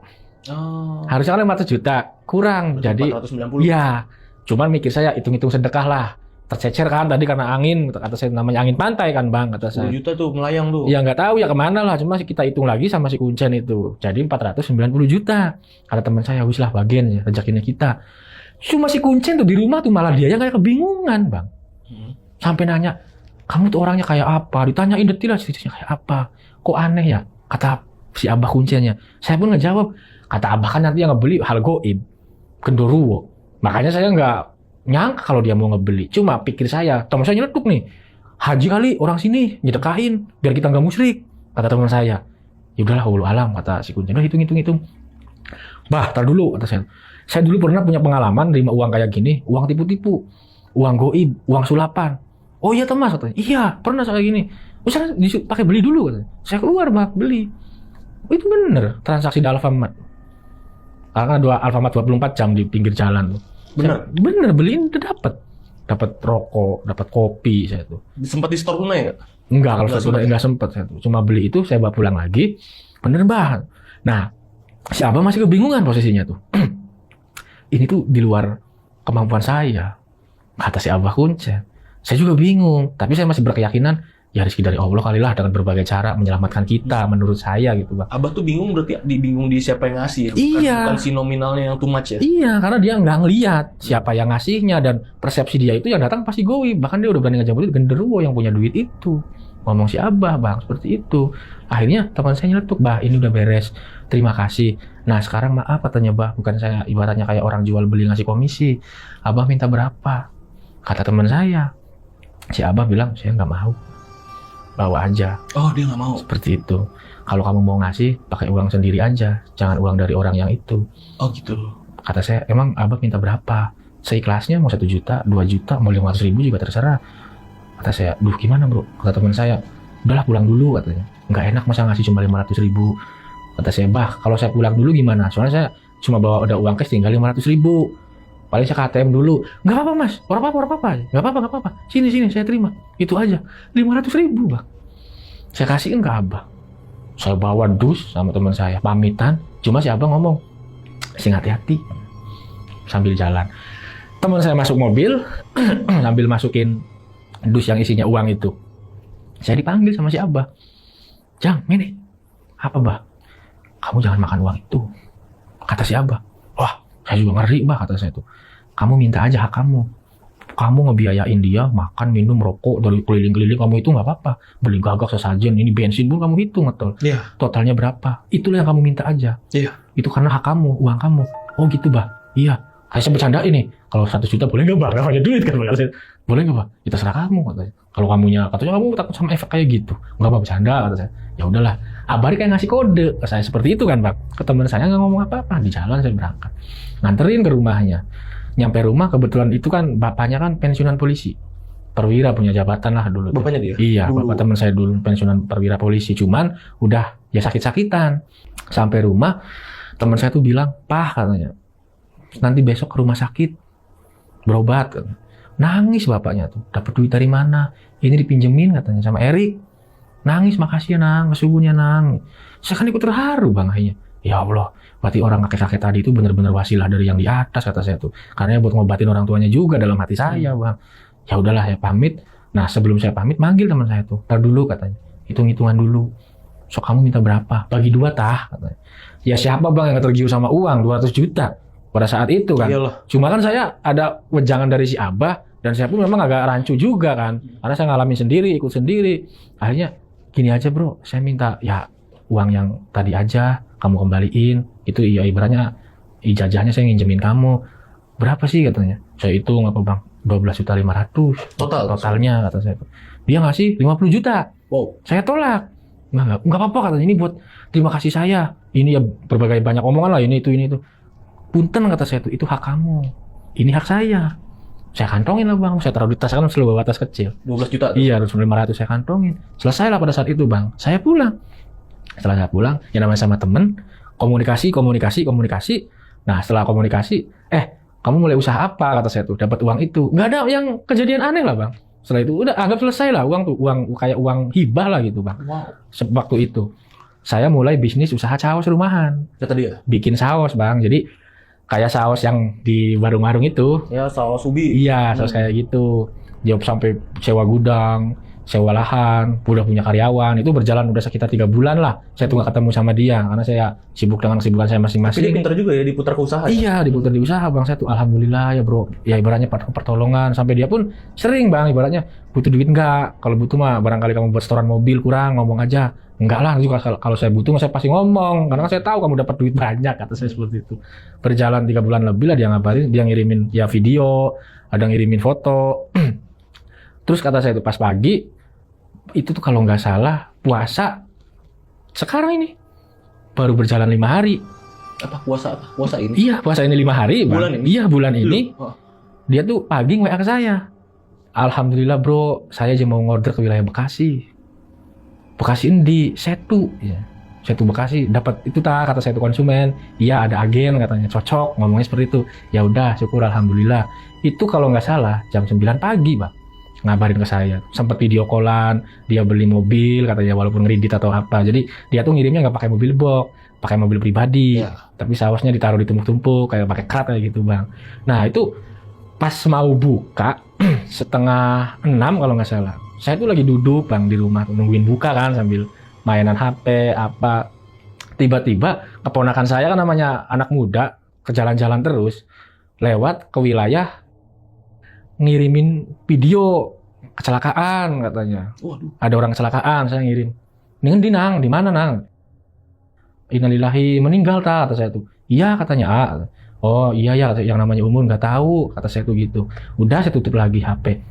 Harusnya kan 500 juta kurang. Berarti jadi 490. Ya. Cuman mikir saya hitung-hitung sedekah lah. Tercecer kan tadi karena angin, kata saya namanya angin pantai kan bang, kata saya. 10 juta tuh melayang tuh. Ya nggak tahu ya kemana lah, cuma kita hitung lagi sama si Kuncen itu. Jadi 490 juta. Kata teman saya, wis lah bagian ya rezekinya kita. Cuma si Kuncen tuh di rumah tuh malah dia yang kayak kebingungan bang. Sampai nanya, kamu tuh orangnya kayak apa? Ditanyain detail ceritanya kayak apa. Kok aneh ya? Kata si abah kuncinya. Saya pun ngejawab, kata abah kan nanti yang ngebeli hal goib, genderuwo. Makanya saya nggak nyangka kalau dia mau ngebeli. Cuma pikir saya, teman saya nyeletuk nih, haji kali orang sini nyedekain biar kita nggak musyrik. Kata teman saya. Ya udahlah, wallahu alam, kata si kuncinya. Hitung. Bah, tar dulu, kata saya. Saya dulu pernah punya pengalaman nerima uang kayak gini, uang tipu-tipu, uang goib, uang sulapan. Oh iya Mas, katanya. Iya, pernah saya gini. Saya pakai beli dulu, katanya. Saya keluar, Bang, beli. Oh, itu bener, transaksi di Alfamart. Karena Alfamart 24 jam di pinggir jalan tuh. Bener, beliin udah dapat rokok, dapat kopi saya tuh. Sempat di store tunai nggak? Enggak, kalau saya enggak sempat saya tuh. Cuma beli itu saya bawa pulang lagi. Bener banget. Nah, si abah masih kebingungan posisinya tuh. Ini tuh di luar kemampuan saya. Kata si abah kuncen. Saya juga bingung, tapi saya masih berkeyakinan ya rezeki dari Allah kalilah dengan berbagai cara menyelamatkan kita menurut saya gitu, Bang. Abah tuh bingung berarti bingung di siapa yang ngasih. Bukan si nominalnya yang too much ya. Iya, karena dia nggak ngelihat siapa yang ngasihnya dan persepsi dia itu yang datang pasti goib. Bahkan dia udah berani ngejambut genderuwo yang punya duit itu. Ngomong si abah, Bang, seperti itu. Akhirnya teman saya nyeletuk, "Bah, ini udah beres. Terima kasih. Nah, sekarang maaf," katanya, "Bah, bukan saya ibaratnya kayak orang jual beli ngasih komisi. Abah minta berapa?" Kata teman saya. Si abah bilang, "Saya nggak mau. Bawa aja." Oh, dia nggak mau. Seperti itu. Kalau kamu mau ngasih, pakai uang sendiri aja. Jangan uang dari orang yang itu. Oh gitu. Kata saya, "Emang abah minta berapa?" Seikhlasnya mau 1 juta, 2 juta, mau 500 ribu juga terserah. Kata saya, "Duh gimana bro?" Kata teman saya, "Udahlah pulang dulu," katanya. "Nggak enak masa ngasih cuma 500 ribu. Kata saya, "Bah, kalau saya pulang dulu gimana? Soalnya saya cuma bawa udah uang cash tinggal 500 ribu. Paling saya ke ATM dulu." "Nggak apa-apa Mas, orang apa. Nggak apa-apa. Sini, saya terima. Itu aja, 500 ribu Bang. Saya kasihin ke abah. Saya bawa dus sama teman saya, pamitan. Cuma si abah ngomong, "Sing hati-hati," sambil jalan. Teman saya masuk mobil, sambil masukin dus yang isinya uang itu. Saya dipanggil sama si abah. "Jang, ini apa bah? Kamu jangan makan uang itu," kata si abah. "Wah, saya juga ngeri bah," kata saya tuh. "Kamu minta aja hak kamu. Kamu ngebiayain dia makan, minum, rokok dari keliling-keliling, kamu itu nggak apa-apa. Beli gagak sesajen, ini bensin pun kamu hitung atau totalnya berapa. Itulah yang kamu minta aja. Itu karena hak kamu, uang kamu." "Oh gitu bah." "Iya." Saya bercanda ini. "Kalau 1 juta boleh nggak bah? Namanya duit kan." "Boleh nggak bah? Ya terserah kamu," katanya. "Kalau katanya kamu takut sama efek kayak gitu." "Nggak bah, bercanda," kata saya. Ya udahlah. Abari kayak ngasih kode ke saya seperti itu kan, Bang. Ke teman saya nggak ngomong apa-apa. Di jalan saya berangkat, nganterin ke rumahnya. Nyampe rumah kebetulan itu kan bapaknya kan pensiunan polisi, perwira, punya jabatan lah dulu. Bapaknya dia? Iya, Dulu. bapak teman saya dulu pensiunan perwira polisi. Cuman udah ya sakit-sakitan. Sampai rumah teman saya tuh bilang, "Pah," katanya, "nanti besok ke rumah sakit berobat." Nangis bapaknya tuh. "Dapat duit dari mana? Ini dipinjemin," katanya, "sama Erik." Nangis, "Makasih ya Nang, kesubuhnya Nang." Saya kan ikut terharu Bang akhirnya. Ya Allah, berarti orang kakek-kakek tadi itu benar-benar wasilah dari yang di atas, kata saya tuh. Karena buat ngobatin orang tuanya juga dalam hati saya, Bang. Ya udahlah, ya pamit. Nah, sebelum saya pamit manggil teman saya tuh. "Tar dulu," katanya. "Hitung-hitungan dulu. So kamu minta berapa? Bagi 2 tah," katanya. Ya siapa Bang yang tergiur sama uang 200 juta pada saat itu kan. Iyalah. Cuma kan saya ada wejangan dari si abah dan saya pun memang agak rancu juga kan. Karena saya ngalamin sendiri, ikut sendiri. Akhirnya gini aja bro, saya minta ya uang yang tadi aja kamu kembaliin. Itu ya ibaratnya ijazahnya saya nginjemin kamu. "Berapa sih?" katanya. Saya hitung apa Bang, 12.500.000 totalnya kata saya. Dia ngasih 50 juta. Wow. Saya tolak. Enggak apa-apa katanya, "Ini buat terima kasih saya. Ini ya berbagai banyak omongan lah, ini itu." "Punten," kata saya itu hak kamu. Ini hak saya. Saya kantongin lah Bang. Saya taruh di tas, kan selalu bawa tas kecil. 12 juta tuh. Iya, 500 saya kantongin. Selesai lah pada saat itu Bang. Saya pulang. Setelah saya pulang, yang namanya sama temen, komunikasi. Nah, setelah komunikasi, "Kamu mulai usaha apa?" kata saya tuh, "dapat uang itu." Nggak ada yang kejadian aneh lah Bang. Setelah itu udah anggap selesai lah uang kayak uang hibah lah gitu Bang. Wow. Waktu itu saya mulai bisnis usaha saus rumahan. Kata dia. Bikin saus Bang. Jadi kayak saus yang di warung-warung itu. Ya, saus ubi. Iya, saus kayak gitu. Dia sampai sewa gudang, sewa lahan, udah punya karyawan, itu berjalan udah sekitar 3 bulan lah. Saya tuh nggak ketemu sama dia karena saya sibuk dengan kesibukan saya Tapi dia masing-masing. pintar juga ya diputar ke usaha. Iya, diputar di usaha bang. Saya tuh alhamdulillah ya bro. Ya ibaratnya pertolongan. Sampai dia pun sering bang, ibaratnya butuh duit enggak. Kalau butuh mah barangkali kamu buat setoran mobil kurang, ngomong aja. Enggak lah, juga kalau saya butuh saya pasti ngomong. Karena saya tahu kamu dapat duit banyak, kata saya seperti itu. Berjalan 3 bulan lebih lah dia ngabarin, dia ngirimin ya video, ada ngirimin foto. Terus kata saya itu pas pagi, itu tuh kalau nggak salah puasa sekarang ini baru berjalan 5 hari. Apa puasa apa? Puasa ini? Iya, puasa ini 5 hari. Bang. Bulan ini? Iya, bulan ini. Oh. Dia tuh pagi WA ke saya. Alhamdulillah bro, saya aja mau ngorder ke wilayah Bekasi. Bekasi di Setu. Ya. Setu Bekasi. Dapat itu tak, kata saya itu konsumen. Iya, ada agen katanya. Cocok, ngomongnya seperti itu. Ya udah, syukur alhamdulillah. Itu kalau nggak salah jam 9 pagi, Bang. Ngabarin ke saya. Sempat video callan, dia beli mobil katanya walaupun ngeridit atau apa. Jadi dia tuh ngirimnya nggak pakai mobil box, pakai mobil pribadi. Ya. Tapi sausnya ditaruh di tumpuk-tumpuk kayak pakai krat kayak gitu, Bang. Nah, itu pas mau buka setengah 6 kalau nggak salah. Saya tuh lagi duduk, Bang, di rumah nungguin buka kan sambil mainan HP apa. Tiba-tiba keponakan saya kan namanya anak muda, ke jalan-jalan terus lewat ke wilayah ngirimin video kecelakaan katanya. Waduh. Ada orang kecelakaan, saya ngirim. Dengan Nang, di mana Nang? Innalillahi, meninggal tak, kata saya tuh. Iya katanya. Oh iya ya, yang namanya umur nggak tahu, kata saya tuh gitu. Udah saya tutup lagi HP.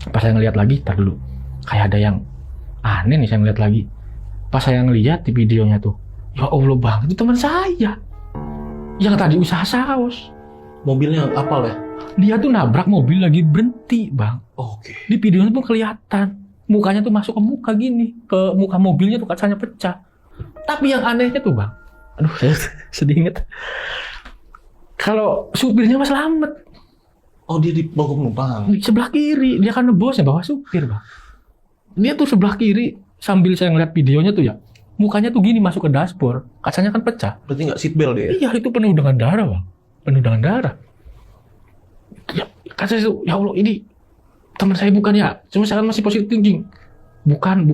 Pas saya ngeliat lagi, tar dulu. Kayak ada yang aneh nih saya ngeliat lagi. Pas saya ngeliat di videonya tuh, ya Allah bang, itu teman saya. Yang tadi usaha saus. Mobilnya apa ya? Dia tuh nabrak mobil lagi berhenti, Bang. Oke. Di videonya pun kelihatan. Mukanya tuh masuk ke muka gini. Ke muka mobilnya tuh kacanya pecah. Tapi yang anehnya tuh, Bang. Aduh, saya sedih inget. Kalau supirnya mas selamat. Oh, dia di bangku penumpang. Di sebelah kiri. Dia kan bosnya bawa supir, Bang. Dia tuh sebelah kiri. Sambil saya ngeliat videonya tuh ya. Mukanya tuh gini masuk ke dashboard. Kacanya kan pecah. Berarti nggak seat belt dia? Iya, itu penuh dengan darah, Bang. Penuh dengan darah. Ya, kata saya, ya Allah, ini teman saya bukan ya? Cuma saya kan masih positive thinking. Bukan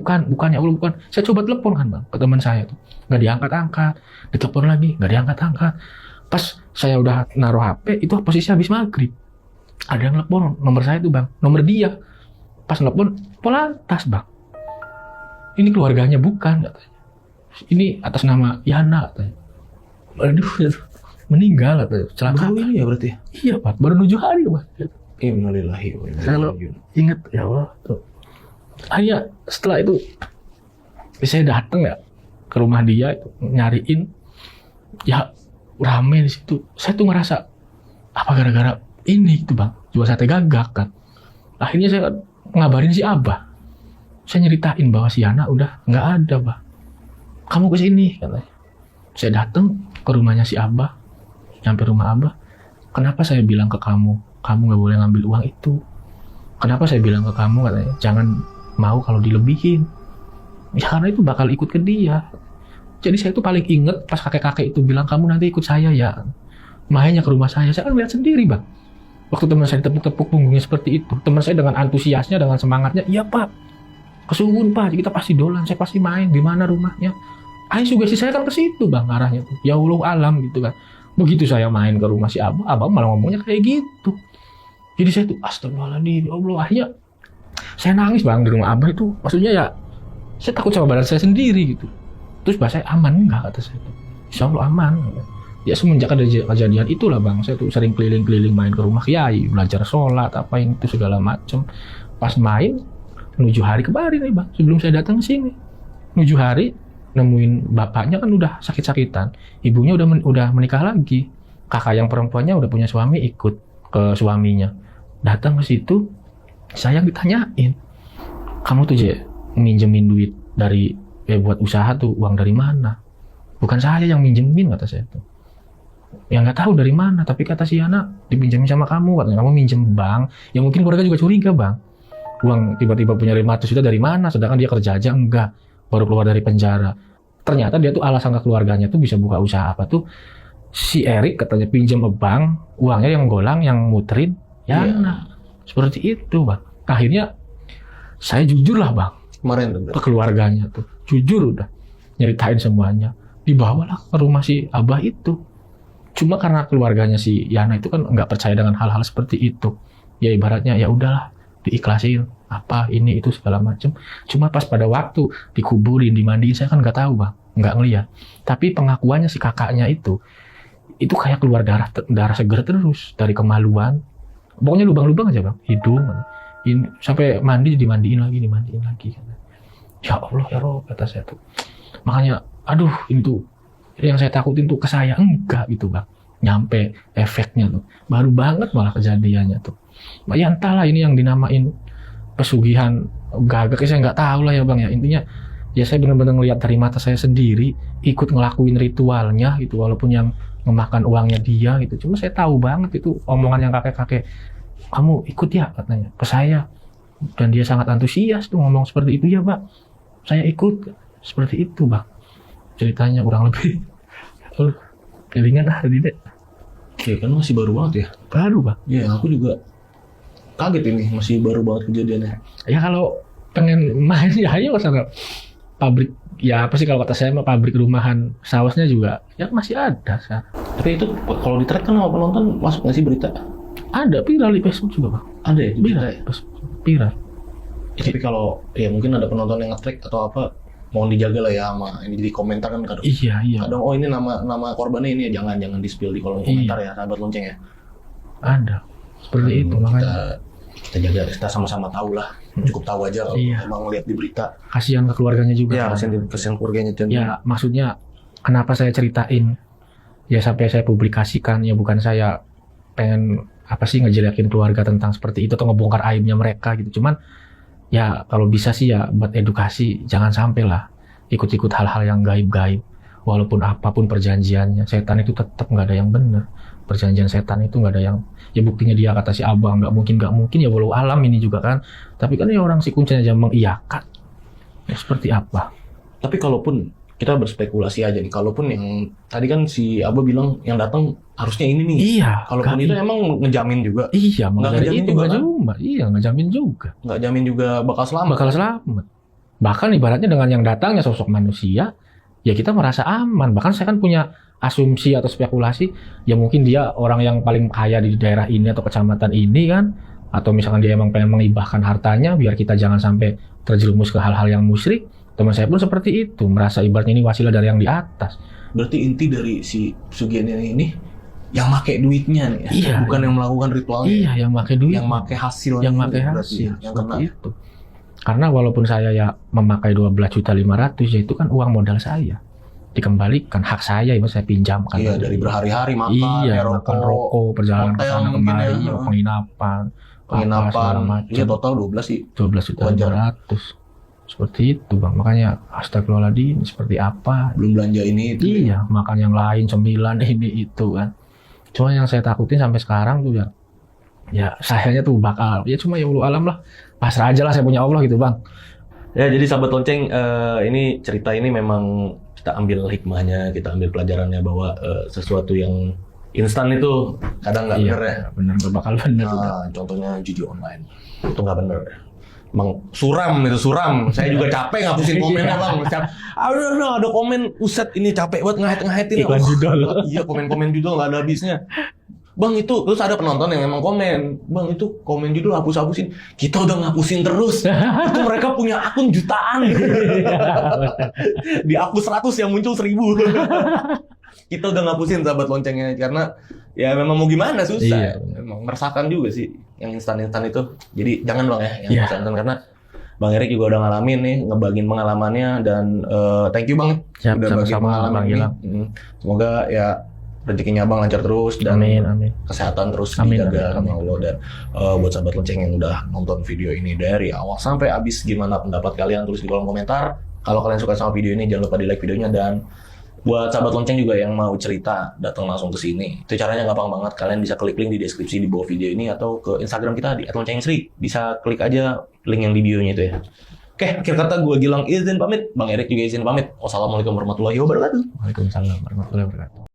ya Allah, bukan. Saya coba telepon kan bang, ke teman saya tuh. Nggak diangkat-angkat. Ditelepon lagi, nggak diangkat-angkat. Pas saya udah naruh HP, itu posisi habis maghrib. Ada yang telepon nomor saya tuh bang, nomor dia. Pas telepon, Polantas bang. Ini keluarganya bukan, katanya. Ini atas nama Yana, katanya. Aduh, meninggal katanya. Celaka. Baru ini ya berarti? Iya Pak, baru 7 hari Pak. Innalillahi wa inna ilaihi Kalau raji'un. inget ya Allah tuh. Akhirnya setelah itu saya datang ya ke rumah dia itu nyariin, ya rame di situ. Saya tuh ngerasa apa gara-gara ini itu bang, jual sate gagak kan. Akhirnya saya ngabarin si Abah. Saya nyeritain bahwa si Yana udah nggak ada bang. Kamu kesini katanya. Saya datang ke rumahnya si Abah. Sampai rumah Abah, kenapa saya bilang ke kamu nggak boleh ngambil uang itu? Kenapa saya bilang ke kamu katanya, jangan mau kalau dilebihin. Ya karena itu bakal ikut ke dia. Jadi saya itu paling inget pas kakek-kakek itu bilang kamu nanti ikut saya ya. Mainnya ke rumah saya kan lihat sendiri bang. Waktu teman saya tepuk-tepuk punggungnya seperti itu, teman saya dengan antusiasnya, dengan semangatnya, iya pak, kesuwun pak, kita pasti dolan, saya pasti main, di mana rumahnya. Ayo sugesti saya kan ke situ bang arahnya tuh, ya Allah alam gitu kan. Begitu saya main ke rumah si Abah malah ngomongnya kayak gitu. Jadi saya tuh astagfirullahaladzim, ya Allah, akhirnya saya nangis bang di rumah Abah itu. Maksudnya ya, saya takut sama badan saya sendiri gitu. Terus bahasa saya aman enggak kata saya tuh. Insya Allah aman. Ya semenjak ada kejadian itulah bang, saya tuh sering keliling-keliling main ke rumah kiai, belajar sholat, apa itu segala macam. Pas main, 7 hari kemarin nih bang, sebelum saya datang ke sini. 7 hari, nemuin bapaknya kan udah sakit-sakitan, ibunya udah menikah lagi, kakak yang perempuannya udah punya suami ikut ke suaminya, datang ke situ, saya ditanyain, kamu tuh Je minjemin duit dari buat usaha tuh uang dari mana? Bukan saya yang minjemin kata saya tuh, ya nggak tahu dari mana, tapi kata si Yana dipinjemin sama kamu, katanya kamu minjem bank, ya mungkin keluarga juga curiga bang, uang tiba-tiba punya 500 juta dari mana, sedangkan dia kerja aja enggak. Baru keluar dari penjara. Ternyata dia tuh alasan ke keluarganya tuh bisa buka usaha apa tuh. Si Erik katanya pinjam ke bank, uangnya yang golang, yang muterin, ya nah, seperti itu bang. Akhirnya Saya jujur lah bang, Kemarin tuh. ke keluarganya tuh, jujur udah nyeritain semuanya. Dibawalah ke rumah si Abah itu. Cuma karena keluarganya si Yana itu kan nggak percaya dengan hal-hal seperti itu. Ya ibaratnya ya udahlah, diikhlasin apa ini itu segala macam. Cuma pas pada waktu dikuburin, dimandiin, saya kan nggak tahu bang, nggak ngeliat. Tapi pengakuannya si kakaknya itu kayak keluar darah seger terus dari kemaluan. Pokoknya lubang-lubang aja bang, hidung. Sampai dimandiin lagi. Ya Allah ya Rob, kata saya tuh. Makanya, aduh ini tuh yang saya takutin tuh ke saya enggak gitu bang. Nyampe efeknya tuh, baru banget malah kejadiannya tuh. Ya entahlah ini yang dinamain pesugihan gagak, saya nggak tahu lah ya bang ya. Intinya ya saya benar-benar ngelihat dari mata saya sendiri, ikut ngelakuin ritualnya gitu, walaupun yang memakan uangnya dia gitu. Cuma saya tahu banget itu omongan yang kakek-kakek, kamu ikut ya katanya ke saya, dan dia sangat antusias tuh ngomong seperti itu. Ya bang, saya ikut seperti itu bang, ceritanya kurang lebih. Kelingan deh. Ya kan masih baru banget ya. Baru bang. Ya aku juga kaget ini, masih baru banget kejadiannya. Ya kalau pengen main ya ayo sana pabrik. Ya apa sih kalau kata saya mah pabrik rumahan sausnya juga ya masih ada. Tapi itu kalau di-track kan sama penonton masuk nggak sih berita? Ada viral di Facebook juga bang. Ada ya? Viral. Viral. Ya, tapi kalau ya mungkin ada penonton yang nge-track atau apa, mohon dijaga lah ya sama ini di komentar kan kadang. Iya. Kadang ini nama korbannya ini ya, jangan di-spill di kolom komentar ya sahabat lonceng ya. Ada. Seperti itu makanya. Kita jaga, kita sama-sama tahu lah. Cukup tahu aja kalau emang lihat di berita. Kasihan ke keluarganya juga. Ya, kasihan keluarganya. Ya, maksudnya kenapa saya ceritain ya sampai saya publikasikan, ya bukan saya pengen apa sih ngejelekin keluarga tentang seperti itu atau ngebongkar aibnya mereka gitu. Cuman ya kalau bisa sih ya buat edukasi, jangan sampai lah ikut-ikut hal-hal yang gaib-gaib. Walaupun apapun perjanjiannya, setan itu tetap nggak ada yang benar. Perjanjian setan itu nggak ada yang, ya buktinya dia kata si abang nggak mungkin ya walau alam ini juga kan. Tapi kan ya orang si kuncinya aja mengiyakan. Ya seperti apa? Tapi kalaupun kita berspekulasi aja nih, kalaupun yang tadi kan si Abah bilang yang datang harusnya ini nih. Iya. Kalaupun itu emang ngejamin juga. Iya, nggak ngejamin juga kan? Iya, ngejamin juga. Nggak jamin juga bakal selamat. Bakal selamat. Bahkan ibaratnya dengan yang datangnya sosok manusia, ya kita merasa aman. Bahkan saya kan punya asumsi atau spekulasi, ya mungkin dia orang yang paling kaya di daerah ini atau kecamatan ini kan, atau misalkan dia emang pengen mengibahkan hartanya biar kita jangan sampai terjerumus ke hal-hal yang musyrik. Teman saya pun seperti itu, merasa ibaratnya ini wasilah dari yang di atas. Berarti inti dari si pesugihan ini yang make duitnya nih, iya, bukan yang melakukan ritualnya. Iya, yang make duit, yang make hasilnya, yang make hasil, yang kena itu. Karena walaupun saya ya memakai 12.500.000 ya itu kan uang modal saya. Dikembalikan hak saya, ya saya pinjamkan. Iya, dari berhari-hari makan, makan rokok, perjalanan ke sana kemari, penginapan, iya total 12 sih. 12.500.000. Seperti itu bang, makanya astagfirullahaladzim, seperti apa? Belum belanja ini itu. Iya, makan yang lain, cemilan ini itu kan. Cuma yang saya takutin sampai sekarang tuh ya sayanya tuh bakal, ya cuma ya ulu alam lah, pasrah aja lah, saya punya Allah gitu bang. Ya jadi sahabat lonceng, ini cerita ini memang kita ambil hikmahnya, kita ambil pelajarannya bahwa sesuatu yang instan itu kadang nggak bener ya. Bener, nggak bakal bener. Contohnya judi online, itu nggak bener. Emang suram itu suram. Saya juga capek ngapusin komennya bang. Ada komen, uset ini capek buat ngehit-ngehitin. Iklan judul. Iya, komen-komen judul nggak ada habisnya. Bang itu, terus ada penonton yang emang komen, bang itu komen judul hapus-hapusin. Kita udah ngapusin terus. Itu mereka punya akun jutaan. Di akun 100 yang muncul 1000. Kita udah ngapusin sahabat loncengnya karena ya memang mau gimana, susah. Memang meresahkan juga sih yang instan-instan itu. Jadi jangan bang ya yang instan karena Bang Erik juga udah ngalamin nih, ngebagiin pengalamannya dan thank you banget udah bagi pengalaman ini. Semoga ya rezekinya abang lancar terus dan amin. Kesehatan terus dijaga sama Allah. Dan buat sahabat lonceng yang udah nonton video ini dari awal sampai habis, gimana pendapat kalian, tulis di kolom komentar. Kalau kalian suka sama video ini jangan lupa di like videonya, dan buat sahabat lonceng juga yang mau cerita datang langsung ke sini. Itu caranya gampang banget, kalian bisa klik link di deskripsi di bawah video ini atau ke Instagram kita di @loncengnyasri. Bisa klik aja link yang di bio-nya itu ya. Oke, akhir kata gue Gilang izin pamit, Bang Erik juga izin pamit. Wassalamualaikum warahmatullahi wabarakatuh. Waalaikumsalam warahmatullahi wabarakatuh.